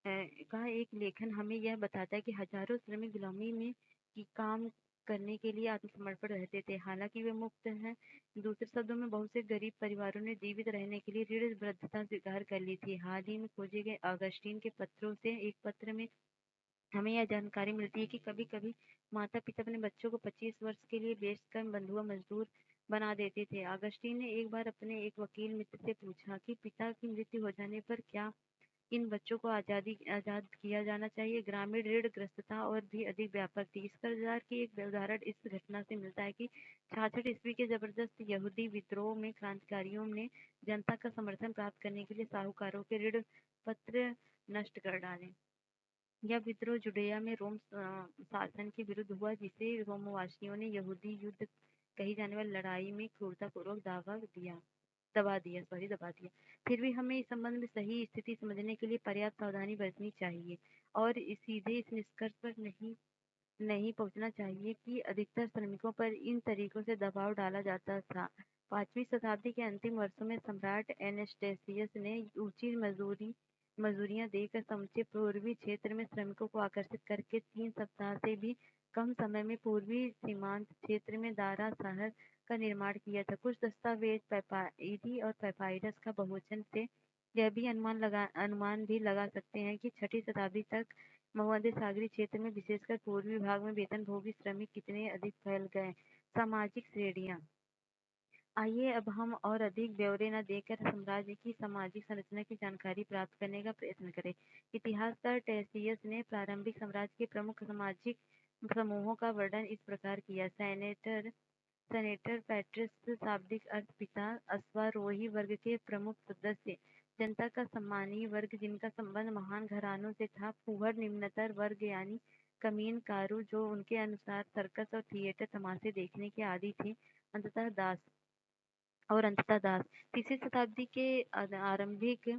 का एक लेखन हमें यह बताता है कि हजारों श्रमिक गुलामी में की काम करने के लिए आत्मसमर्पण रहते थे। हालांकि वे मुक्त हैं, दूसरे शब्दों में बहुत से गरीब परिवारों ने जीवित रहने के लिए ऋणबद्धता स्वीकार कर ली थी। हाल ही में खोजे गए ऑगस्टीन के पत्रों से एक पत्र में हमें यह जानकारी मिलती है कि कभी-कभी माता-पिता अपने बच्चों को 25 वर्ष के लिए बेचकर बंधुआ मजदूर बना देते थे। अगस्टीन ने एक बार अपने एक वकील मित्र से पूछा कि पिता की मृत्यु हो जाने पर क्या इन बच्चों को आजाद किया जाना चाहिए। ग्रामीण ऋणग्रस्तता और भी अधिक व्यापक थी। इस कर्जदार की एक उदाहरण इस घटना से मिलता है कि 66 ईस्वी के जबरदस्त यहूदी विद्रोह में क्रांतिकारियों ने जनता का समर्थन प्राप्त करने के लिए साहूकारों के ऋण पत्र नष्ट कर डाले। यह विद्रोह जुडेया में रोम शासन के विरुद्ध हुआ, जिसे रोमवासियों ने यहूदी युद्ध कही जाने वाली लड़ाई में क्रूरतापूर्वक दबा दिया। फिर भी हमें इस संबंध में सही स्थिति समझने के लिए पर्याप्त सावधानी बरतनी चाहिए और सीधे इस निष्कर्ष पर नहीं नहीं पहुंचना चाहिए कि अधिकतर श्रमिकों पर इन तरीकों से दबाव डाला जाता था। 5वीं शताब्दी के अंतिम वर्षों में सम्राट एनेस्टेसियस ने ऊंची मजूरियां देकर समूचे पूर्वी क्षेत्र में श्रमिकों को आकर्षित करके 3 सप्ताह से भी कम समय में पूर्वी सीमांत क्षेत्र में दारा शहर का निर्माण किया था। कुछ दस्तावेज पैपायरी और पैपायरस का बहुवचन से यह भी अनुमान भी लगा सकते हैं कि 6ठी शताब्दी तक भूमध्य सागरीय क्षेत्र में विशेषकर पूर्वी भाग में वेतनभोगी श्रमिक कितने अधिक फैल गए। सामाजिक श्रेणियां। आइए अब हम और अधिक ब्यौरे न देकर साम्राज्य की सामाजिक संरचना की जानकारी प्राप्त करने का प्रयत्न करें। इतिहासकार टेसियस ने प्रारंभिक साम्राज्य के प्रमुख सामाजिक समूहों का वर्णन इस प्रकार किया। सेनेटर सेनेटर पैट्रिस शाब्दिक अर्थ पिता, अश्वारोही वर्ग के प्रमुख सदस्य, जनता का सम्मानीय वर्ग जिनका संबंध महान घरानों से था, फूहड़ निम्नतर वर्ग यानी कमीनकारू जो उनके अनुसार सर्कस और थिएटर तमाशे देखने के आदी थे, अंततः दास। तीसरी शताब्दी के आरंभिक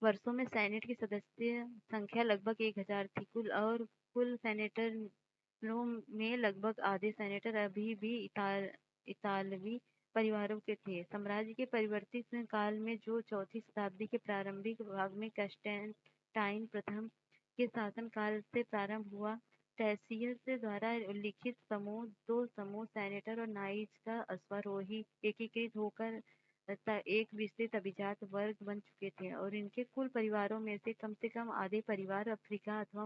वर्षों में सेनेट की सदस्य संख्या लगभग 1000 थी। कुल सेनेटरों में लगभग आधे सेनेटर अभी भी इतालवी परिवारों के थे। साम्राज्य के परिवर्तित काल में जो चौथी शताब्दी के प्रारंभिक भाग में कंस्टेंटाइन प्रथम के शासन काल से प्रारंभ हुआ, टेसियस द्वारा उल्लिखित दो समूह सेनेटर और नाइट्स का अश्वारोही एकीकृत होकर एक विस्तृत अभिजात वर्ग बन चुके थे और इनके कुल परिवारों में से कम आधे परिवार अफ्रीका अथवा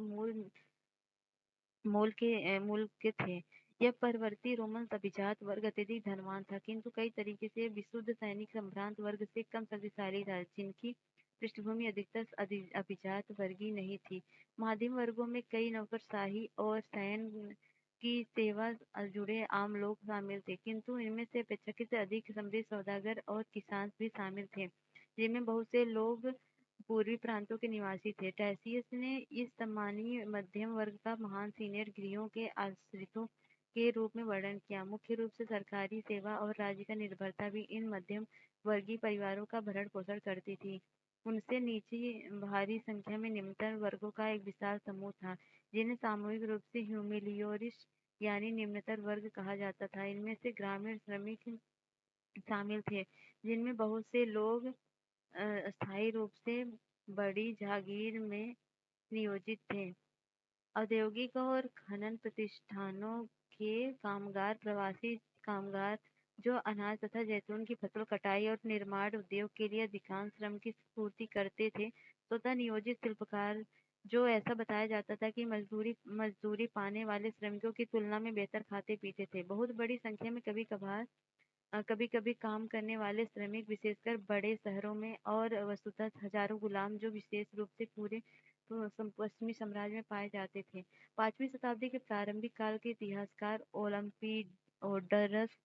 मूल के थे। यह परवर्ती रोमन अभिजात वर्ग अत्यधिक धनवान था, किंतु कई तरीके से विशुद्ध सैनिक संभ्रांत वर्ग से कम शक्तिशाली था, जिनकी पृष्ठभूमि अधिकतर अभिजात वर्गीय नहीं थी। मध्यम वर्गों में कई नौकरशाही और सैन्य की सेवा जुड़े आम लोग शामिल थे, किंतु इनमें से अपेक्षाकृत अधिक समृद्ध सौदागर और किसान भी शामिल थे, जिनमें बहुत से लोग पूर्वी प्रांतों के निवासी थे। टेसियस ने इस सम्मानीय मध्यम वर्ग का महान सीनियर गृहों के आश्रितों के रूप में वर्णन किया। मुख्य रूप से सरकारी सेवा और राज्य का निर्भरता भी इन मध्यम वर्गीय परिवारों का भरण पोषण करती थी। उनसे नीचे भारी संख्या में निम्नतर वर्गों का एक विशाल समूह था, जिन्हें सामूहिक रूप से ह्यूमिलियोरिस यानी निम्नतर वर्ग कहा जाता था। इनमें से ग्रामीण श्रमिक शामिल थे, जिनमें बहुत से लोग स्थायी रूप से बड़ी जागीर में नियोजित थे। औद्योगिक और खनन प्रतिष्ठानों के कामगार, प्रवासी कामगार जो अनाज तथा जैतून की फसल कटाई और निर्माण उद्योग के लिए अधिकांश श्रम की पूर्ति करते थे, तथा नियोजित शिल्पकार जो ऐसा बताया जाता था कि मजदूरी पाने वाले श्रमिकों की तुलना में बेहतर खाते पीते थे। बहुत बड़ी संख्या में कभी-कभी काम करने वाले श्रमिक, विशेषकर बड़े शहरों में, और वस्तुतः हजारों गुलाम जो विशेष रूप से पूरे पश्चिमी साम्राज्य में पाए जाते थे। 5वीं शताब्दी के प्रारंभिक काल के इतिहासकार ओलम्पिडियोडरस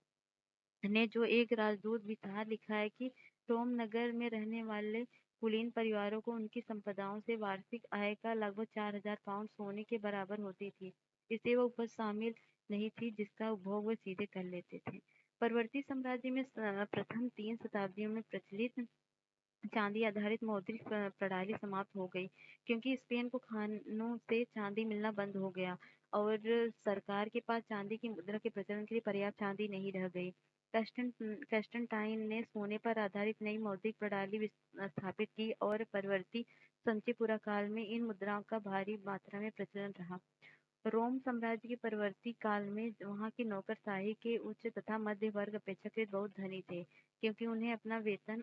ने, जो एक राजदूत भी था, लिखा है कि रोम नगर में रहने वाले कुलीन परिवारों को उनकी संपदाओं से वार्षिक आय का लगभग 4000 पाउंड सोने के बराबर होती थी। इससे वह उपज शामिल नहीं थी जिसका उपभोग वे सीधे कर लेते थे। परवर्ती साम्राज्य में प्रथम 3 शताब्दियों में प्रचलित चांदी आधारित मौद्रिक प्रणाली समाप्त हो गई, क्योंकि स्पेन को खानों से चांदी मिलना बंद हो गया और सरकार के पास चांदी की मुद्रा के प्रचलन के लिए पर्याप्त चांदी नहीं रह गई। कंस्टेंटाइन ने सोने पर आधारित नई मौद्रिक प्रणाली स्थापित की और परवर्ती संचीपुरा काल में इन मुद्राओं का भारी मात्रा में प्रचलन रहा। रोम साम्राज्य के परवर्ती काल में वहाँ की नौकरशाही के उच्च तथा मध्य वर्ग अपेक्षाकृत बहुत धनी थे, क्योंकि उन्हें अपना वेतन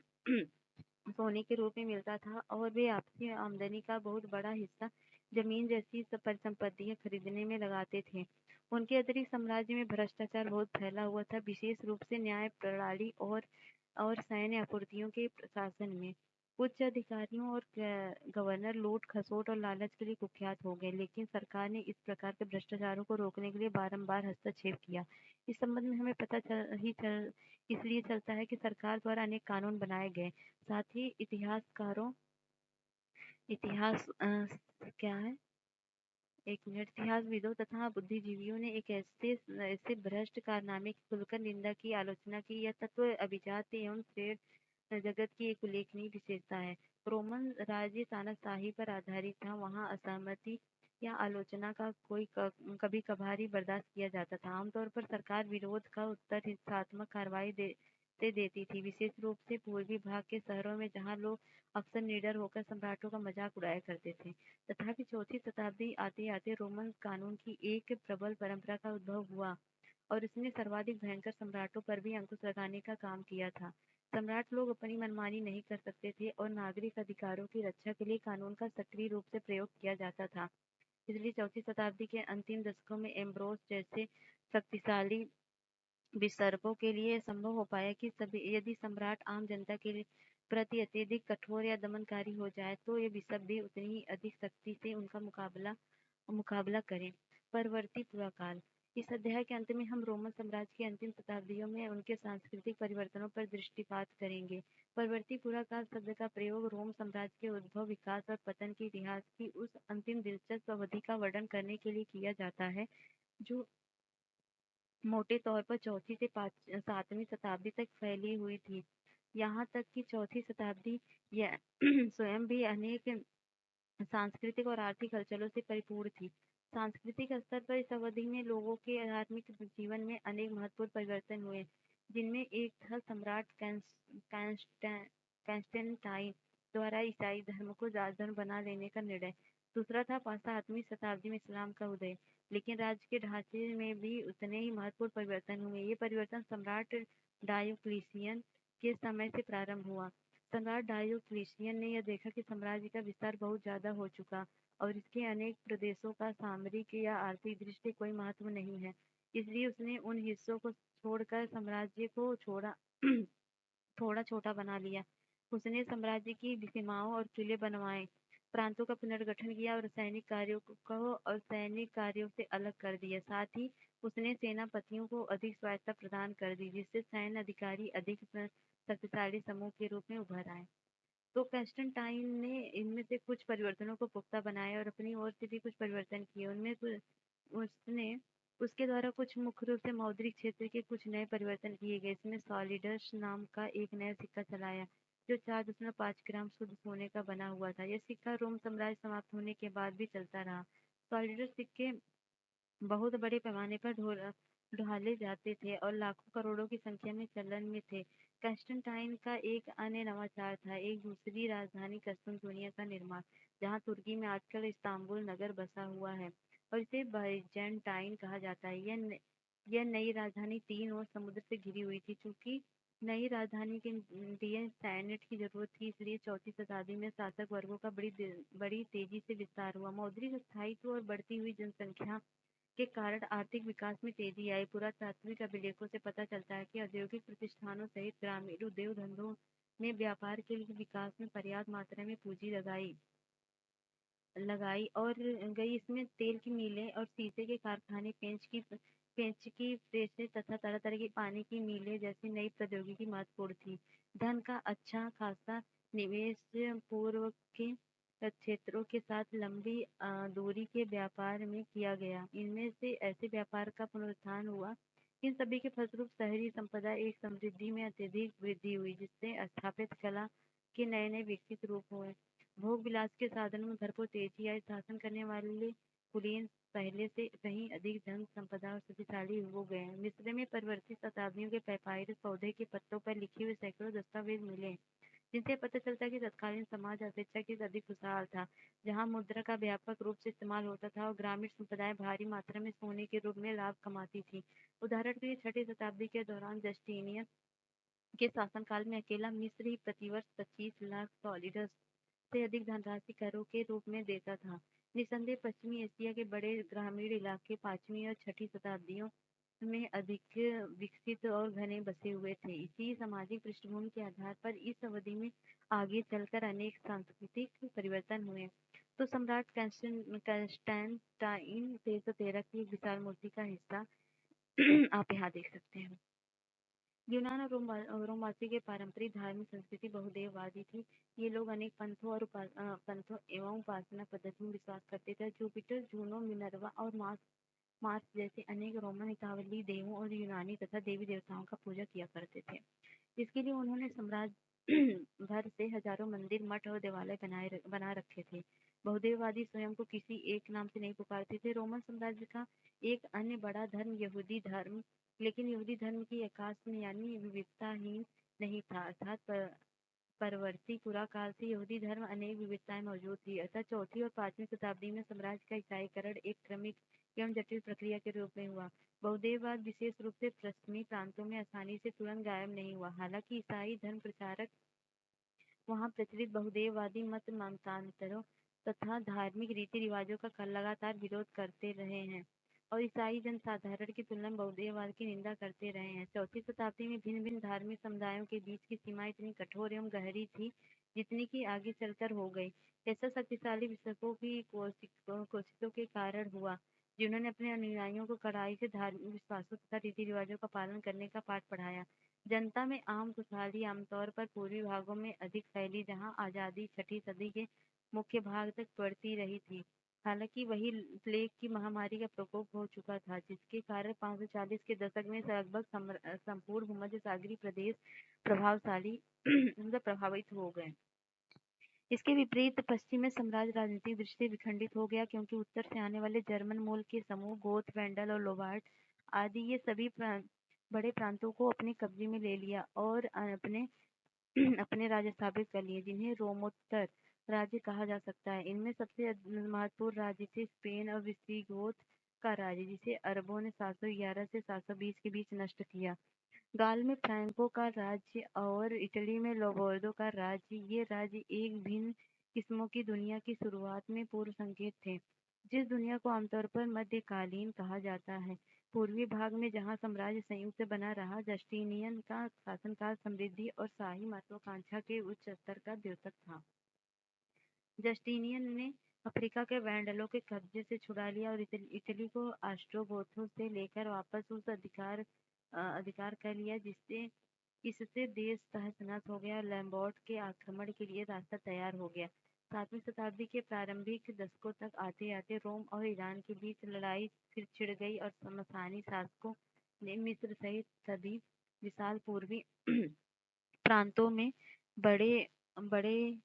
सोने के रूप में मिलता था और वे आपसी आमदनी का बहुत बड़ा हिस्सा जमीन जैसी परिसंपत्तियां खरीदने में लगाते थे। उनके अतिरिक्त साम्राज्य में भ्रष्टाचार बहुत फैला हुआ था, विशेष रूप से न्याय प्रणाली और सैन्य आपूर्तियों के प्रशासन में। उच्च अधिकारियों और गवर्नर लूट खसोट और लालच के लिए कुख्यात हो गए, लेकिन सरकार ने इस प्रकार के भ्रष्टाचारों को रोकने के लिए बारंबार हस्तक्षेप किया। इस संबंध में हमें पता चल इसलिए चलता है कि सरकार द्वारा अनेक कानून बनाए गए। साथ ही क्या है, एक मिनट, इतिहासविदों तथा बुद्धिजीवियों ने एक ऐसे भ्रष्ट कारनामे की खुलकर निंदा की, आलोचना की। यह तत्व अभिजात एवं श्रेष्ठ जगत की एक उल्लेखनीय विशेषता है। रोमन राज्य तानाशाही पर आधारित था। वहाँ असहमति या आलोचना का कभी कभार बर्दाश्त किया जाता था। आमतौर पर सरकार विरोध का उत्तर हिंसात्मक कार्रवाई से देती थी, विशेष रूप से पूर्वी भाग के शहरों में, जहाँ लोग अक्सर निडर होकर सम्राटों का मजाक उड़ाया करते थे। तथापि चौथी शताब्दी आते आते रोमन कानून की एक प्रबल परंपरा का उद्भव हुआ और इसने सर्वाधिक भयंकर सम्राटों पर भी अंकुश लगाने का काम किया था। सम्राट लोग अपनी मनमानी नहीं कर सकते थे और नागरिक अधिकारों की रक्षा के लिए कानून का सक्रिय रूप से प्रयोग किया जाता था। इसलिए चौथी शताब्दी के अंतिम दशकों में एम्ब्रोस जैसे शक्तिशाली विसर्पों के लिए संभव हो पाया कि यदि सम्राट आम जनता के लिए प्रति अत्यधिक कठोर या दमनकारी हो जाए, तो ये बिशप भी उतनी ही अधिक सख्ती से उनका मुकाबला करें। परवर्ती पुराकाल। इस अध्याय के अंत में हम रोमन साम्राज्य की अंतिम शताब्दियों में उनके सांस्कृतिक परिवर्तनों पर दृष्टिपात करेंगे। परवर्ती पुराकाल शब्द का प्रयोग रोम साम्राज्य के उद्भव, विकास और पतन के इतिहास की उस अंतिम दिलचस्प अवधि का वर्णन करने के लिए किया जाता है, जो मोटे तौर पर चौथी से 7वीं शताब्दी तक फैली हुई थी। यहाँ तक कि चौथी शताब्दी यह स्वयं भी अनेक सांस्कृतिक और आर्थिक हलचलों से परिपूर्ण थी। सांस्कृतिक स्तर पर इस अवधि में लोगों के धार्मिक जीवन में अनेक महत्वपूर्ण परिवर्तन हुए, जिनमें एक था सम्राट कैंस्टेंटाइन द्वारा ईसाई धर्म को राजधर्म बना लेने का निर्णय। दूसरा था 7वीं शताब्दी में इस्लाम का उदय। लेकिन राज्य के ढांचे में भी उतने ही महत्वपूर्ण परिवर्तन हुए। ये परिवर्तन सम्राट डायोक्लिशियन के समय से प्रारंभ हुआ। सम्राट डायोक्लिशियन ने यह देखा कि साम्राज्य का विस्तार बहुत ज्यादा हो चुका और इसके अनेक प्रदेशों का सामरिक या आर्थिक दृष्टि कोई महत्व नहीं है। इसलिए उसने उन हिस्सों को छोड़कर साम्राज्य को थोड़ा छोटा बना लिया। उसने साम्राज्य की सीमाओं और किले बनवाए, प्रांतों का पुनर्गठन किया और सैनिक कार्यों से अलग कर दिया। साथ ही उसने सेनापतियों को अधिक स्वायत्तता प्रदान कर दी, जिससे सैन्य अधिकारी अधिक शक्तिशाली समूह के रूप में उभर आए। तो कंस्टेंटाइन ने इनमें से कुछ परिवर्तनों को पुख्ता बनाया और अपनी ओर से भी कुछ परिवर्तन किए। उसने उसके द्वारा कुछ मुख्य रूप से मौद्रिक क्षेत्र के कुछ नए परिवर्तन किए गए। इसमें सॉलिडस नाम का एक नया सिक्का चलाया, जो 4.5 ग्राम शुद्ध सोने का बना हुआ था। यह सिक्का रोम साम्राज्य समाप्त होने के बाद भी चलता रहा। सॉलिडस सिक्के बहुत बड़े पैमाने पर ढाले जाते थे और लाखों करोड़ों की संख्या में चलन में थे। कंस्टेंटाइन का एक अन्य नवाचार था एक दूसरी राजधानी कस्तूनतुनिया का निर्माण, जहाँ तुर्की में आजकल इस्तांबुल नगर बसा हुआ है और इसे बाइजेंटाइन कहा जाता है। यह नई राजधानी 3 ओर समुद्र से घिरी हुई थी। चूंकि नई राजधानी के लिए सैन्य की जरूरत थी, इसलिए चौथी शताब्दी में शासक वर्गों का बड़ी तेजी से विस्तार हुआ। मौद्रिक स्थायित्व और बढ़ती हुई जनसंख्या के कारण आर्थिक विकास में तेजी आई। पुरातात्विक अभिलेखों से पता चलता है कि औद्योगिक प्रतिष्ठानों सहित ग्रामीण उद्योग धंधों ने व्यापार के लिए विकास में पर्याप्त मात्रा में पूंजी लगाई और गई। इसमें तेल की मिलें और शीशे के कारखाने, पेंच की प्रेसें तथा तरह तरह की पानी की मिलें जैसी नई प्रौद्योगिकी महत्वपूर्ण थी। धन का अच्छा खासा निवेश पूर्व के क्षेत्रों के साथ लंबी दूरी के व्यापार में किया गया। इनमें से ऐसे व्यापार का पुनरुत्थान हुआ। इन सभी के फलस्वरूप शहरी संपदा एक समृद्धि में अत्यधिक वृद्धि हुई, जिससे स्थापित कला के नए नए विकसित रूप हुए। भोग विलास के साधनों में भरपूर तेजी आई। शासन करने वाले कुलीन पहले से कहीं अधिक धन संपदा और शक्तिशाली हो गए। मिस्र में परवर्ती शताब्दियों के पैपायरस पौधे के पत्तों पर लिखे हुए सैकड़ों दस्तावेज मिले, जिनसे पता चलता है कि तत्कालीन समाज अपेक्षाकृत अधिक खुशहाल था, जहाँ मुद्रा का व्यापक रूप से इस्तेमाल होता था और ग्रामीण संप्रदाय भारी मात्रा में सोने के रूप में लाभ कमाती थी। उदाहरण के लिए 6ठी शताब्दी के दौरान जस्टिनियन के शासनकाल में अकेला मिस्र ही प्रतिवर्ष 25 लाख सॉलिडर्स से अधिक धनराशि करों के रूप में देता था। निसंदेह पश्चिमी एशिया के बड़े ग्रामीण इलाके 5वीं और 6ठी शताब्दियों में अधिक विकसित और घने बसे हुए थे। इसी सामाजिक पृष्ठभूमि के आधार पर इस अवधि में आगे चलकर अनेक सांस्कृतिक परिवर्तन हुए। तो सम्राट कंस्टेंटाइन 1313 की एक विशाल मूर्ति का हिस्सा आप यहाँ देख सकते हैं। यूनान और रोमवासी की पारंपरिक धार्मिक संस्कृति बहुदेववादी थी। ये लोग अनेक पंथों एवं उपासना पद्धति में विश्वास करते थे। जुपिटर, जूनो, मिनर्वा और मार्स जैसे अनेक रोमन इतालवी देवों और यूनानी तथा देवी देवताओं का पूजा किया करते थे। इसके लिए उन्होंने साम्राज्य भर से हजारों मंदिर, मठ और देवालय बना रखे थे। बहुदेववादी स्वयं को किसी एक नाम से नहीं पुकारते थे। रोमन साम्राज्य का एक अन्य बड़ा धर्म यहूदी धर्म, लेकिन यहूदी धर्म की आकाश में यानी विविधताहीन नहीं था, अर्थात परवर्ती पुराकाल से यहूदी धर्म अनेक विविधताएं मौजूद थी। अतः 4ठी और 5वीं शताब्दी में साम्राज्य का ईसाईकरण एक क्रमिक एवं जटिल प्रक्रिया के रूप में हुआ। बहुदेववाद विशेष रूप से पश्चिमी प्रांतों में आसानी से तुरंत गायब नहीं हुआ। हालांकि ईसाई धर्म प्रचारक वहां प्रचलित बहुदेववादी मत मतांतरों तथा धार्मिक रीति रिवाजों का लगातार विरोध करते रहे हैं और ईसाई जनसाधारण की तुलना में बहुदेववाद की निंदा करते रहे हैं। 4ठी शताब्दी में भिन्न भिन्न धार्मिक समुदायों के बीच की सीमा इतनी कठोर एवं गहरी थी जितनी कि आगे चलकर हो गई। ऐसा शक्तिशाली विशकों की कोशिशों के कारण हुआ, जिन्होंने अपने अनुयायियों को कड़ाई से धार्मिक विश्वासों तथा रीति रिवाजों का पालन करने का पाठ पढ़ाया। जनता में आम खुशहाली आमतौर पर पूर्वी भागों में अधिक फैली, जहां आजादी 6ठी सदी के मुख्य भाग तक बढ़ती रही थी। हालांकि वही प्लेग की महामारी का प्रकोप हो चुका था, जिसके कारण 540 के दशक में लगभग संपूर्ण भूमध्य सागरीय प्रदेश प्रभावित हो गए। इसके विपरीत पश्चिमी साम्राज्य राजनीतिक दृष्टि से विखंडित हो गया, क्योंकि उत्तर से आने वाले जर्मन मूल के समूह गोथ, वेंडल और लोवार्ड आदि ये सभी बड़े प्रांतों को अपने कब्जे में ले लिया और अपने राज्य स्थापित कर लिए, जिन्हें रोमोत्तर राज्य कहा जा सकता है। इनमें सबसे महत्वपूर्ण राज्य थे स्पेन और विसिगोथ का राज्य, जिसे अरबों ने 711 से 720 के बीच नष्ट किया। गाल में फ्रैंको का राज्य और इटली में लोबोर्डो का राज्य, ये राज्य एक भिन्न किस्मों की दुनिया की शुरुआत में पूर्व संकेत थे, जिस दुनिया को आमतौर पर मध्यकालीन कहा जाता है। पूर्वी भाग में जहां साम्राज्य संयुक्त बना रहा, जस्टिनियन का शासनकाल समृद्धि और शाही महत्वाकांक्षा के उच्च स्तर का द्योतक था। जस्टिनियन ने अफ्रीका के वैंडलों के कब्जे से छुड़ा लिया और इटली को ऑस्ट्रोगोथों से लेकर वापस उस अधिकार कर लिया, इससे देश तहस-नहस हो गया और लैम्बर्ट के आक्रमण के लिए रास्ता तैयार हो गया। 7वीं शताब्दी के प्रारंभिक दशकों तक आते-आते रोम और ईरान के बीच लड़ाई फिर छिड़ गई और समसानी शासकों ने मिस्र सहित सभी विशाल पूर्वी प्रांतों में बड़े बड़े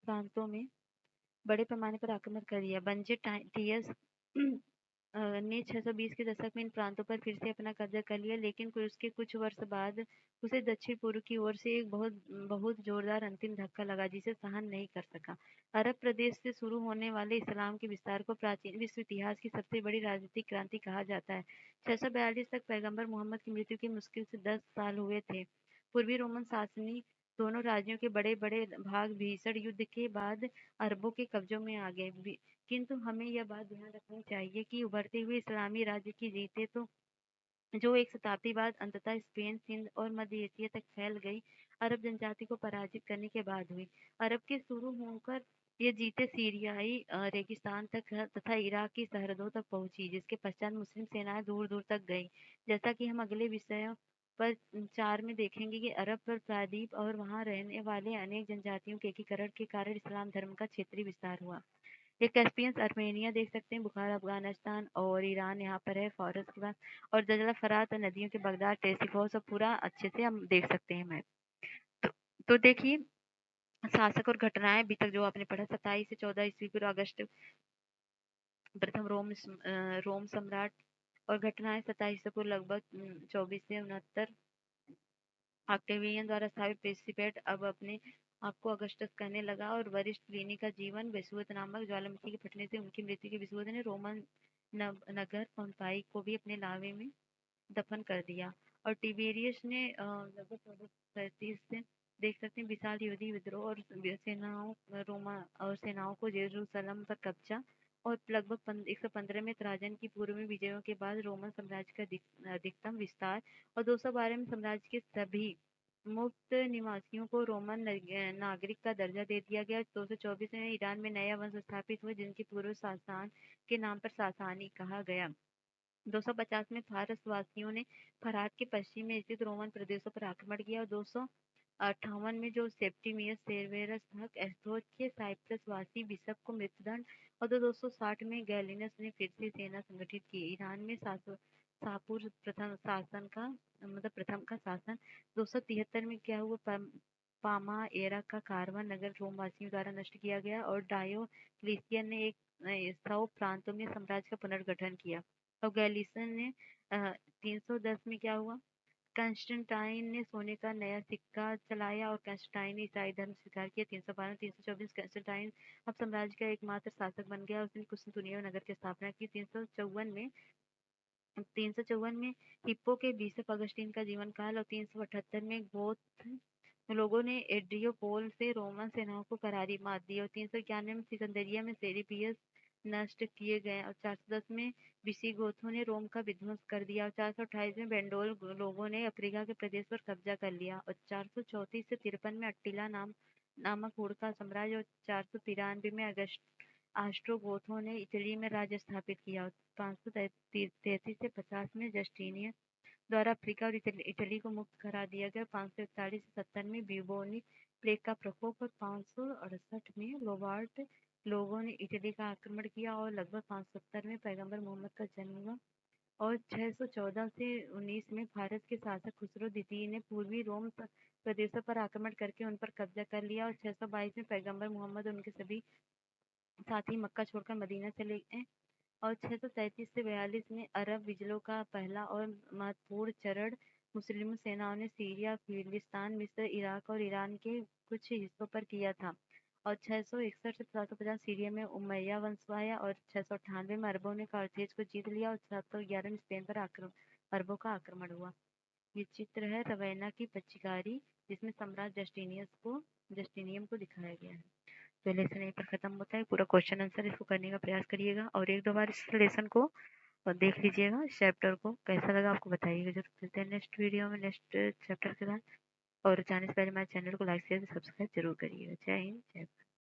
प्रांतों में बड़े पैमाने पर आक्रमण कर दिया। बंजेटियस ने 620 के दशक में इन प्रांतों पर फिर से अपना कब्जा कर लिया, लेकिन उसके कुछ वर्ष बाद उसे दक्षिण पूर्व की ओर से एक बहुत जोरदार अंतिम धक्का लगा, जिसे सहन नहीं कर सका। अरब प्रदेश से शुरू होने वाले इस्लाम के विस्तार को प्राचीन विश्व इतिहास की सबसे बड़ी राजनीतिक क्रांति कहा जाता है। 642 तक पैगंबर मोहम्मद की मृत्यु के मुश्किल से 10 साल हुए थे। पूर्वी रोमन शासनी दोनों राज्यों के बड़े बड़े भाग भीषण युद्ध के बाद अरबों के कब्जों में आ गए, किंतु हमें यह बात ध्यान रखनी चाहिए कि उभरते हुए इस्लामी राज्य की जीतें तो जो एक शताब्दी बाद अंततः स्पेन, सिंध और मध्य एशिया तक फैल गई, अरब जनजाति को पराजित करने के बाद हुई। अरब के शुरू होकर ये जीतें सीरियाई रेगिस्तान तक तथा इराक की सरहदों तक पहुंची, जिसके पश्चात मुस्लिम सेनाएं दूर दूर तक गई। जैसा कि हम अगले विषयों पर 4 में देखेंगे कि अरब पर प्रायद्वीप और वहां रहने वाले अनेक जनजातियों के एकीकरण के कारण इस्लाम धर्म का क्षेत्रीय विस्तार हुआ। ये कैस्पियन, अर्मेनिया देख सकते हैं, बुखारा अफगानिस्तान और ईरान यहाँ पर है, फारस के पास, और दजला फरात नदियों के बगदाद, टेसिफोस, सब पूरा अच्छे से हम देख सकते हैं मैप। तो देखिए शासक और घटनाएं अभी तक जो आपने पढ़ा, 27 से 14 ईस्वी पूर्व अगस्त प्रथम रोम सम्राट, और घटनाएं 27 से पूर्व लगभग 24 से 69 ऑक्टेवियन द्वारा स्थापित प्रिंसिपेट अब अपने आपको अगस्टस कहने लगा और वरिष्ठ प्लिनी का जीवन वेसुवियस नामक ज्वालामुखी के फटने से उनकी मृत्यु के विसुवत ने रोमन नगर पोम्पाई को भी अपने लावे में दफन कर दिया। और टिबेरियस ने लगभग 1437 से देख सकते हैं विशाल यहूदी विद्रोह और सेनाओं रोमा और सेनाओं को जेरूसलम पर कब्जा और लगभग 115 में ट्राजन की पूर्वी विजयों के बाद रोमन साम्राज्य का अधिकतम विस्तार और 212 में साम्राज्य के सभी मुक्त निवासियों को रोमन नागरिक का दर्जा दे दिया गया। 224 में ईरान में नया वंश स्थापित हुआ जिनके पूर्व सासान के नाम पर सासानी कहा गया। 250 में फारस वासियों ने फरात के पश्चिम में स्थित रोमन प्रदेशों पर आक्रमण किया और 258 में जो सेप्टिमियस सेवेरस था एस्थोस के साइप्रस वासी बिशप को मृत्युदंड और 260 में गैलिनस ने फिर से सेना संगठित की। ईरान में सापुर प्रथम शासन का मतलब प्रथम का शासन 273 में क्या हुआ पामा एरा का कारवा नगर रोमवासियों द्वारा नष्ट किया गया और डायोक्लेसियन ने एक 100 प्रांतों में साम्राज्य का पुनर्गठन किया। और गैलिसन ने 310 में क्या हुआ कंस्टेंटाइन ने सोने का नया सिक्का चलाया और कंस्टेंटाइन ने ईसाई धर्म स्वीकार किया। 312 324 कंस्टेंटाइन अब साम्राज्य का एकमात्र शासक बन गया। उसने कुस्तुनतुनिया नगर की स्थापना की। 354 में हिप्पो के बिशप अगस्टीन का जीवन काल और 378 में गोथ लोगों ने एड्रियोपोल से रोमन सेनाओं को करारी मात दी और 391 में सिकंदरिया में सेरिपियस नष्ट किए गए और 410 में विसिगोथों ने रोम का विध्वंस कर दिया और 428 में बेंडोल लोगों ने अफ्रीका के प्रदेश पर कब्जा कर लिया और 434 से 53 में अट्टिला नामक हुड़का साम्राज्य और 493 में आस्ट्रोगोथों ने इटली में राज्य स्थापित किया और 533 से 50 में जस्टिनियन द्वारा अफ्रीका और इटली को मुक्त करा दिया गया। 541 से 70 में ब्यूबोनिक प्लेग का प्रकोप और 568 में लोबार्ड लोगों ने इटली का आक्रमण किया और लगभग 570 में पैगंबर मोहम्मद का जन्म हुआ और 614 से 19 में भारत के शासक खुसरो द्वितीय ने पूर्वी रोम प्रदेशों पर आक्रमण करके उन पर कब्जा कर लिया और 622 में पैगंबर मोहम्मद और उनके सभी साथी मक्का छोड़कर मदीना चले गए और 637 से 42 में अरब विजयों का पहला और महत्वपूर्ण चरण मुस्लिम सेनाओं ने सीरिया फिलिस्तीन मिस्र इराक और ईरान के कुछ हिस्सों पर किया था और 661 से 750 सीरिया में उमैया वंश आया और 698 में अरबों ने कार्थेज को जीत लिया और 711 में स्पेन पर अरबों का आक्रमण हुआ। ये चित्र है रवैना की पच्चीकारी जिसमें सम्राट जस्टिनियम को दिखाया गया है। तो लेसन यहीं पर खत्म होता है। पूरा क्वेश्चन आंसर इसको करने का प्रयास करिएगा और एक दो बार इस लेसन को देख लीजिएगा। इस चैप्टर को कैसा लगा आपको बताइएगा जरूर। मिलते हैं नेक्स्ट वीडियो में नेक्स्ट चैप्टर के साथ और जाने से पहले हमारे चैनल को लाइक शेयर सब्सक्राइब जरूर करिएगा। जय हिंद जय भारत।